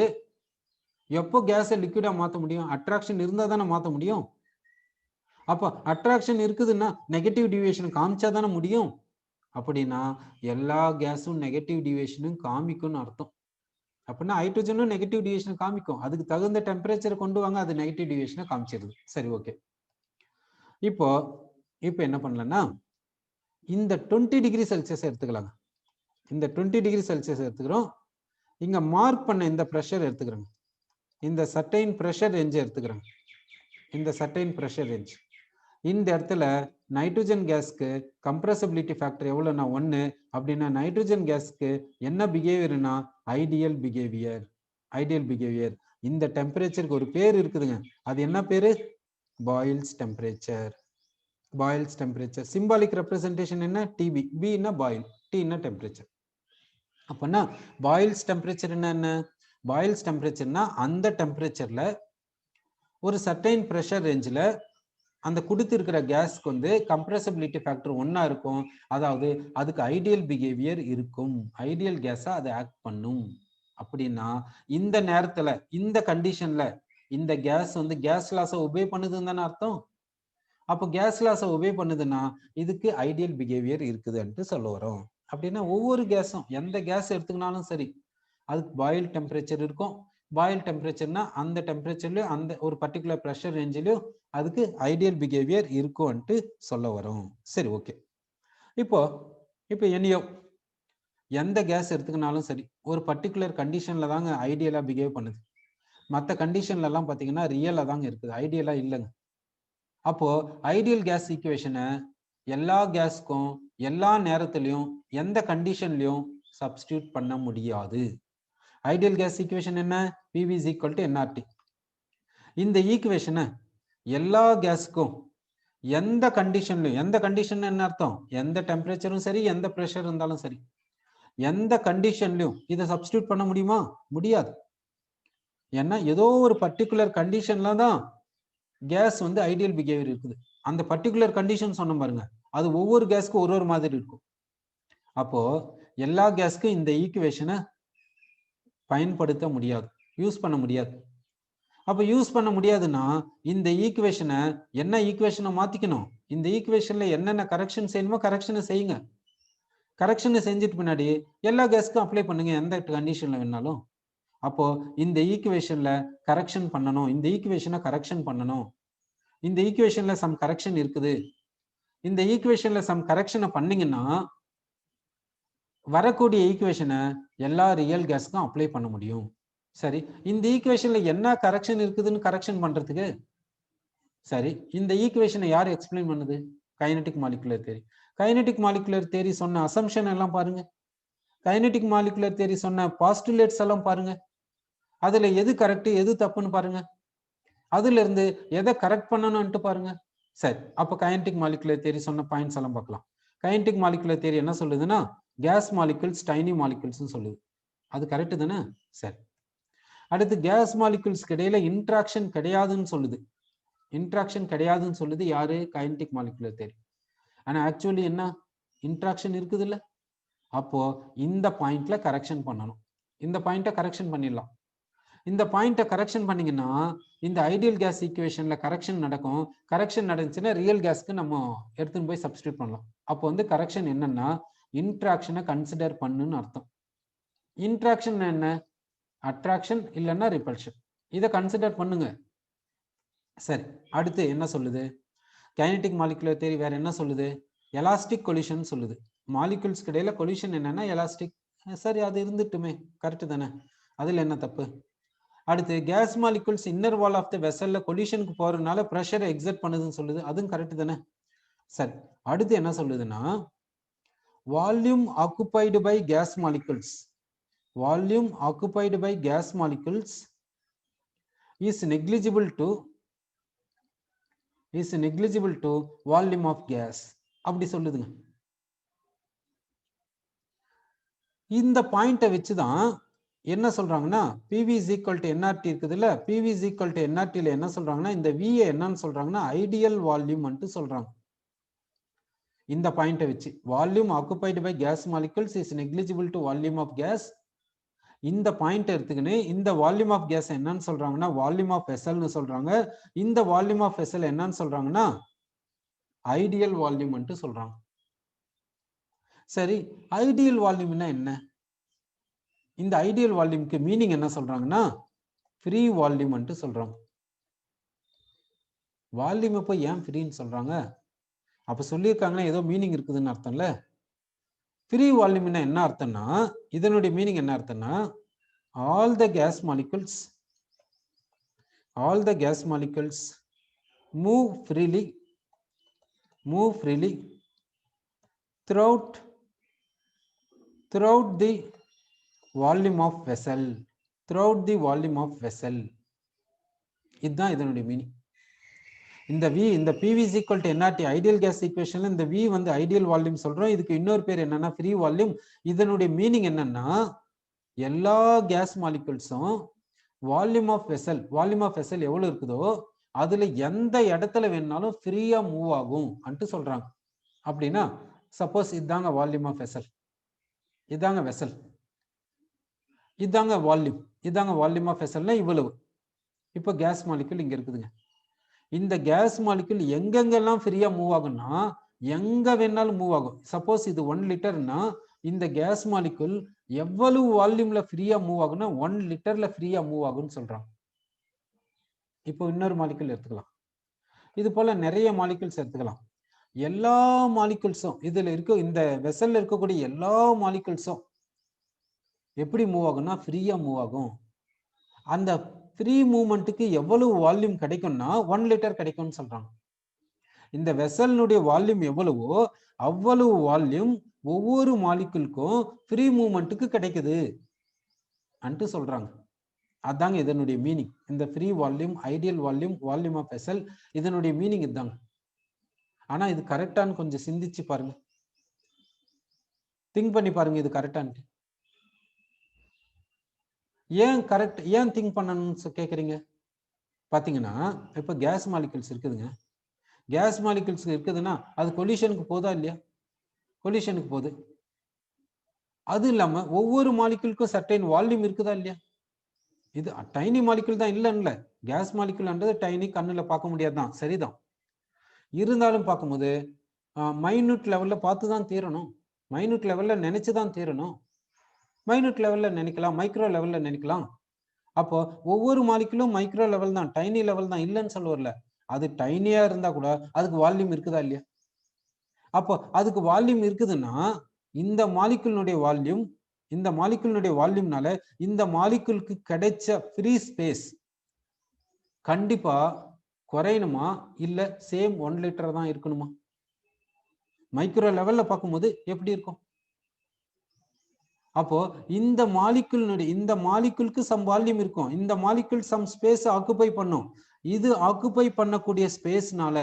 எப்போ கேஸை லிக்விடா மாத்த முடியும்? அட்ராக்ஷன் இருந்தா தானே மாத்த முடியும். அப்போ அட்ராக்ஷன் இருக்குதுன்னா நெகட்டிவ் டிவியேஷன் காமிச்சா தானே முடியும். அப்படின்னா எல்லா கேஸும் நெகட்டிவ் டிவியேஷனும் காமிக்கும்னு அர்த்தம். அப்படின்னா ஹைட்ரஜனும் நெகட்டிவ் டிவியேஷன் காமிக்கும். அதுக்கு தகுந்த டெம்பரேச்சர் கொண்டு வாங்க, அது நெகட்டிவ் டிவியேஷனை காமிச்சிருது. சரி, ஓகே. இப்போ இப்போ என்ன பண்ணலன்னா இந்த 20 டிகிரி செல்சியஸ் எடுத்துக்கலாங்க. இந்த 20 டிகிரி செல்சியஸ் எடுத்துக்கிறோம். இங்க மார்க் பண்ண இந்த ப்ரெஷர் எடுத்துக்கிறோங்க. இந்த சர்டைன் ப்ரெஷர் ரேஞ்ச் எடுத்துக்கிறோங்க. இந்த சர்டைன் ப்ரெஷர் ரேஞ்ச். இந்த இடத்துல நைட்ரஜன் கேஸ்க்கு கம்ப்ரஸபிலிட்டி ஃபேக்டர் எவ்வளோனா 1. அப்படின்னா நைட்ரஜன் கேஸ்க்கு என்ன பிஹேவியர்னா ஐடியல் பிஹேவியர். Ideal behaviour. இந்த டெம்பரேச்சருக்கு ஒரு பேர் இருக்குதுங்க. அது என்ன பேரு? Boils temperature. Boils temperature. Symbolic representation என்ன? டிபி. பின்னா பாயில், டின்னா டெம்பரேச்சர். அப்பனா பாயில்ஸ் டெம்பரேச்சர் என்ன? பாயில்ஸ் டெம்பரேச்சர்னா அந்த டெம்பரேச்சர்ல ஒரு சர்டைன் ப்ரெஷர் ரேஞ்சில் அந்த கொடுத்திருக்கிற கேஸ்க்கு வந்து கம்ப்ரஸபிலிட்டி ஃபேக்டர் 1 இருக்கும். அதாவது அதுக்கு ஐடியல் பிஹேவியர் இருக்கும். ஐடியல் கேஸா அதை ஆக்ட் பண்ணும். அப்படின்னா இந்த நேரத்துல இந்த கண்டிஷன்ல இந்த கேஸ் வந்து கேஸ் லாஸை ஒபே பண்ணுதுன்னு தானே அர்த்தம். அப்போ கேஸ் லாஸை ஒபே பண்ணுதுன்னா இதுக்கு ஐடியல் பிஹேவியர் இருக்குதுன்ட்டு சொல்ல வரோம். அப்படின்னா ஒவ்வொரு கேஸும் எந்த கேஸ் எடுத்துக்கினாலும் சரி அதுக்கு பாயில் டெம்பரேச்சர் இருக்கும். பாயில் டெம்பரேச்சர்னா அந்த டெம்பரேச்சர்லயும் அந்த ஒரு பர்டிகுலர் ப்ரெஷர் ரேஞ்சிலையும் அதுக்கு ஐடியல் பிஹேவியர் இருக்கும்ன்ட்டு சொல்ல வரும். சரி, ஓகே. இப்போ எனியோ எந்த கேஸ் எடுத்துக்கினாலும் சரி ஒரு பர்டிகுலர் கண்டிஷன்ல தாங்க ஐடியலா பிஹேவ் பண்ணுது. மற்ற கண்டிஷன்ல எல்லாம் பாத்தீங்கன்னா ரியலா தாங்க இருக்குது, ஐடியலா இல்லைங்க. அப்போ ஐடியல் கேஸ் ஈக்குவேஷனை எல்லா கேஸ்க்கும் எல்லா நேரத்திலையும் எந்த கண்டிஷன்லயும் சப்ஸ்டியூட் பண்ண முடியாது. ஐடியல் கேஸ் ஈக்குவேஷன் என்ன? PV is equal to nRT. இந்த ஈக்குவேஷனை எல்லா கேஸ்க்கும் எந்த கண்டிஷன்லையும், எந்த கண்டிஷன் என்ன அர்த்தம்? எந்த டெம்பரேச்சரும் சரி எந்த ப்ரெஷர் இருந்தாலும் சரி எந்த கண்டிஷன்லையும் இதை சப்ஸ்டியூட் பண்ண முடியுமா? முடியாது. ஏன்னா ஏதோ ஒரு பர்டிகுலர் கண்டிஷன்ல தான் கேஸ் வந்து ஐடியல் பிஹேவியர் இருக்குது. அந்த பர்டிகுலர் கண்டிஷன் சொன்ன பாருங்க, அது ஒவ்வொரு கேஸ்க்கும் ஒரு ஒரு மாதிரி இருக்கும். அப்போ எல்லா கேஸ்க்கும் இந்த ஈக்குவேஷனை பயன்படுத்த முடியாது, யூஸ் பண்ண முடியாது. அப்ப யூஸ் பண்ண முடியாதுன்னா இந்த ஈக்குவேஷனை என்ன ஈக்குவேஷனை மாத்திக்கணும். இந்த ஈக்குவேஷன்ல என்னென்ன கரெக்ஷன் செய்யணுமோ கரெக்ஷனை செய்யுங்க. கரெக்ஷனை செஞ்சுட்டு பின்னாடி எல்லா கேஸ்க்கும் அப்ளை பண்ணுங்க எந்த கண்டிஷன்ல வேணாலும். அப்போ இந்த ஈக்குவேஷன்ல கரெக்ஷன் பண்ணணும், இந்த ஈக்குவேஷனை கரெக்ஷன் பண்ணணும். இந்த ஈக்குவேஷன்ல சம் கரெக்ஷன் இருக்குது. இந்த ஈக்குவேஷன்ல சம் கரெக்ஷனை பண்ணீங்கன்னா வரக்கூடிய ஈக்குவேஷனை எல்லா ரியல் கேஸ்க்கும் அப்ளை பண்ண முடியும். சரி, இந்த ஈக்குவேஷன்ல என்ன கரெக்ஷன் இருக்குதுன்னு கரெக்ஷன் பண்றதுக்கு சரி இந்த ஈக்குவேஷனை யார் எக்ஸ்பிளைன் பண்ணுது? Kinetic molecular theory. Kinetic molecular theory சொன்ன அசம்ஷன் எல்லாம் பாருங்க. கைனடிக் மாலிகுலர் தியரி சொன்ன பாஸ்டுலேட்ஸ் எல்லாம் பாருங்க. அதுல எது கரெக்ட் எது தப்புன்னு பாருங்க. அதுல இருந்து எதை கரெக்ட் பண்ணணும்னு பாருங்க. சரி, அப்ப கைனடிக் மாலிகுலர் தியரி சொன்ன பாயிண்ட்ஸ் எல்லாம் பார்க்கலாம். கைனடிக் மாலிகுலர் தியரி என்ன சொல்லுதுன்னா கேஸ் மாலிகுல்ஸ் டைனி மாலிகுல்ஸ் சொல்லுது. அது கரெக்ட் தானே? சரி, அடுத்து கேஸ் மாலிகுல்ஸ்க்கு இடையில இன்ட்ராக்ஷன் கிடையாதுன்னு சொல்லுது. இன்ட்ராக்ஷன் கிடையாதுன்னு சொல்லுது யாரு? Kinetic molecular theory. ஆனா ஆக்சுவலி என்ன? இன்ட்ராக்ஷன் இருக்குது இல்ல. அப்போ இந்த பாயிண்ட்ல கரெக்ஷன் பண்ணணும். இந்த பாயிண்ட கரெக்ஷன் பண்ணிடலாம். இந்த பாயிண்ட கரெக்ஷன் பண்ணீங்கன்னா இந்த ஐடியல் கேஸ் ஈக்குவேஷன்ல கரெக்ஷன் நடக்கும். கரெக்ஷன் நடந்துச்சுன்னா ரியல் கேஸ்க்கு நம்ம எடுத்துன்னு போய் சப்ஸ்டியூட் பண்ணலாம். அப்போ வந்து கரெக்ஷன் என்னன்னா இன்ட்ராக்ஷனை கன்சிடர் பண்ணுன்னு அர்த்தம். இன்ட்ராக்ஷன் என்ன? அட்ராக்ஷன் இல்லைன்னா ரிபல்ஷன். இதை கன்சிடர் பண்ணுங்க. சரி, அடுத்து என்ன சொல்லுது? கைனடிக் மாலிகுலர் தியரி வேற என்ன சொல்லுது? எலாஸ்டிக் கொலிஷன் சொல்லுது. மாலிகுல்ஸ்க்கு இடையில கொலிஷன் என்னன்னா எலாஸ்டிக். சரி, அது இருந்துட்டுமே, கரெக்ட் தானே, அதுல என்ன தப்பு? அடுத்து gas molecules inner wall of the வெசல்ல கொலிஷனுக்கு போறதுனால பிரஷரை எக்ஸர்ட் பண்ணுதுன்னு சொல்லுது, அதுவும் கரெக்ட் தானே. சரி, அடுத்து என்ன சொல்லுதுன்னா volume occupied by gas molecules, volume occupied by gas molecules is negligible to volume of gas அப்படி சொல்லுதுங்க. இந்த பாயிண்ட வச்சுதான் என்ன சொல்றாங்கன்னா PV is equal to nRT இருக்குதுல்ல, PV is equal to nRT ல என்ன சொல்றாங்கன்னா இந்த V என்னன்னு சொல்றாங்கன்னா ஐடியல் வால்யூம் சொல்றாங்க. இந்த பாயிண்ட வச்சு volume occupied by gas molecules is negligible to volume of gas, இந்த பாயிண்ட் எடுத்துக்கின்னு இந்த வால்யூம் ஆஃப் கேஸ் என்னன்னு சொல்றாங்கன்னா வால்யூம் ஆஃப் வெசல்னு சொல்றாங்க. இந்த வால்யூம் ஆஃப் வெசல் என்னன்னு சொல்றாங்கன்னா ஐடியல் வால்யூம் சொல்றாங்க. சரி, ஐடியல் வால்யூம்னா என்ன? இந்த ஐடியல் வால்யூம்க்கு மீனிங் என்ன சொல்றாங்கன்னா ஃப்ரீ வால்யூம் சொல்றாங்க. வால்யூம் இப்போ ஏன் ஃப்ரீன்னு சொல்றாங்க? அப்ப சொல்லியிருக்காங்கன்னா ஏதோ மீனிங் இருக்குதுன்னு அர்த்தம்ல. ஃப்ரீ வால்யூம்னா என்ன அர்த்தம்னா இதனுடைய மீனிங் என்ன அர்த்தம்னா all the gas molecules move freely throughout the volume of vessel, இதுதான் இதனுடைய மீனிங். இந்த V, இந்த PV is equal to nRT ideal gas ஈக்குவேஷன்ல இந்த V ஐடியல் வால்யூம் சொல்றோம். இதுக்கு இன்னொரு பேர் என்னன்னா ஃப்ரீ வால்யூம். இதனுடைய மீனிங் என்னன்னா எல்லா கேஸ் மாலிகுல்ஸும் வால்யூம் ஆஃப் வெசல் எவ்வளவு இருக்குதோ அதுல எந்த இடத்துல வேணாலும் ஃப்ரீயா மூவ் ஆகும் சொல்றாங்க. அப்படின்னா சப்போஸ் இதாங்க வால்யூம் ஆஃப் வெசல், இதாங்க வெசல், இதாங்க வால்யூம் ஆஃப் வெசல்னா இவ்வளவு. இப்போ கேஸ் மாலிகுல் இங்க இருக்குதுங்க. இந்த கேஸ் மாலிகுல் எங்கெங்கெல்லாம் ஃப்ரீயா மூவ் ஆகும்னா எங்க வேணாலும் மூவ் ஆகும். சப்போஸ் இது 1 லிட்டர்னா இந்த கேஸ் மாலிகுல் எவ்வளவு வால்யூம்ல ஃப்ரீயா மூவ் ஆகும்னா 1 லிட்டர்ல ஃப்ரீயா மூவ் ஆகும்னு சொல்றாங்க. இப்போ இன்னொரு மாலிகுல் எடுத்துக்கலாம். இது போல நிறைய மாலிகுல்ஸ் எடுத்துக்கலாம். எல்லா மாலிகுல்ஸும் இதுல இருக்க இந்த வெசல்ல இருக்கக்கூடிய எல்லா மாலிகுல்ஸும் எப்படி மூவ் ஆகும்னா ஃப்ரீயா மூவ் ஆகும். அந்த ஃப்ரீ மூவ்மெண்ட்டுக்கு எவ்வளவு வால்யூம் கிடைக்கும்னா 1 லிட்டர் கிடைக்கும்னு சொல்றாங்க. இந்த வெசல்னுடைய வால்யூம் எவ்வளவோ அவ்வளவு வால்யூம் ஒவ்வொரு மாலிகுலுக்கும் ஃப்ரீ மூவ்மெண்ட்டுக்கு கிடைக்குது சொல்றாங்க. அதாங்க இதனுடைய மீனிங். இந்த free volume, ideal volume, volume of vessel, இதனுடைய மீனிங் இதுதாங்க. ஆனா இது கரெக்டான்னு கொஞ்சம் சிந்திச்சு பாருங்க, திங்க் பண்ணி பாருங்க, இது கரெக்டான்னு. ஏன் கரெக்ட், ஏன் திங்க் பண்ணணும்னு கேக்குறீங்க? பாத்தீங்கன்னா இப்ப கேஸ் மாலிகுல்ஸ் இருக்குதுங்க. கேஸ் மாலிகுல்ஸ் இருக்குதுன்னா அது கொலிஷனுக்கு போதா இல்லையா? கொலிஷனுக்கு போகுது. அது இல்லாம ஒவ்வொரு மாலிகுலுக்கும் சர்டைன் வால்யூம் இருக்குதா இல்லையா? இது டைனி மாலிகுல் தான் இல்லைன்னு, கேஸ் மாலிகுல்ன்றது டைனி, கண்ணுல பார்க்க முடியாதுதான், சரிதான். இருந்தாலும் பார்க்கும்போது மைனூட் லெவல்ல பார்த்து தான் தீரணும், மைனூட் லெவல்ல நினைச்சுதான் தீரணும். மைனூட் லெவல்ல நினைக்கலாம், மைக்ரோ லெவல்ல நினைக்கலாம். அப்போ ஒவ்வொரு மாலிகுலும் மைக்ரோ லெவல் தான், டைனி லெவல் தான் இல்லைன்னு சொல்ல வரல. அது டைனியா இருந்தா கூட அதுக்கு வால்யூம் இருக்குதா இல்லையா? அப்போ அதுக்கு வால்யூம் இருக்குதுன்னா இந்த மாலிகுலினுடைய வால்யூம், இந்த மாலிகுலினுடைய வால்யூம்னால இந்த மாலிகுலுக்கு கிடைச்ச ஃப்ரீ ஸ்பேஸ் கண்டிப்பா குறையணுமா இல்ல சேம் 1 லிட்டர் தான் இருக்கணுமா? மைக்ரோ லெவல்ல பார்க்கும்போது எப்படி இருக்கும்? அப்போ இந்த மாலிகுலுக்கு சம் வால்யூம் இருக்கும், இந்த மாலிகுல் சம் ஸ்பேஸ் ஆக்குபை பண்ணும். இது ஆக்குபை பண்ணக்கூடிய ஸ்பேஸ்னால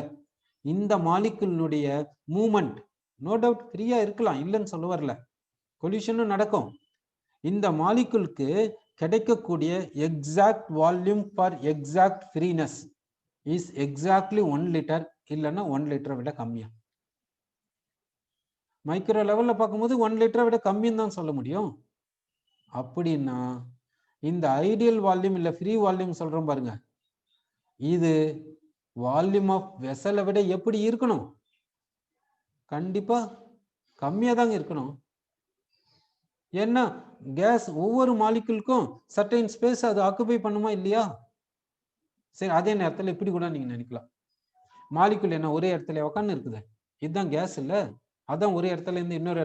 இந்த மாலிகுலினுடைய மூவ்மெண்ட் நோ டவுட் ஃப்ரீயா இருக்கலாம், இல்லைன்னு சொல்ல வரல, கொலிஷனும் நடக்கும். இந்த மாலிகுலுக்கு கிடைக்கக்கூடிய exact volume for exact freeness is exactly 1 litre, இல்லைன்னா 1 லிட்டரை விட கம்மியா. மைக்ரோ லெவல்ல பார்க்கும்போது 1 லிட்டரை விட கம்மின்னு தான் சொல்ல முடியும். அப்படின்னா இந்த ஐடியல் வால்யூம் இல்ல ஃப்ரீ வால்யூம் சொல்றோம் பாருங்க, இது வால்யூம் ஆஃப் வெசலை விட எப்படி இருக்கணும்? கண்டிப்பா கம்மியா தாங்க இருக்கணும். ஏன்னா கேஸ் ஒவ்வொரு மாலிகுலுக்கும் சர்டைன் ஸ்பேஸ் அது ஆக்குபை பண்ணுமா இல்லையா? சரி, அதே நேரத்தில் இப்படி கூட நீங்க நினைக்கலாம், மாலிகுல் என்ன ஒரே இடத்துல உட்காந்து இருக்குது, இதுதான் கேஸ் இல்ல, அதான் ஒரு இடத்துல இருந்து இன்னொரு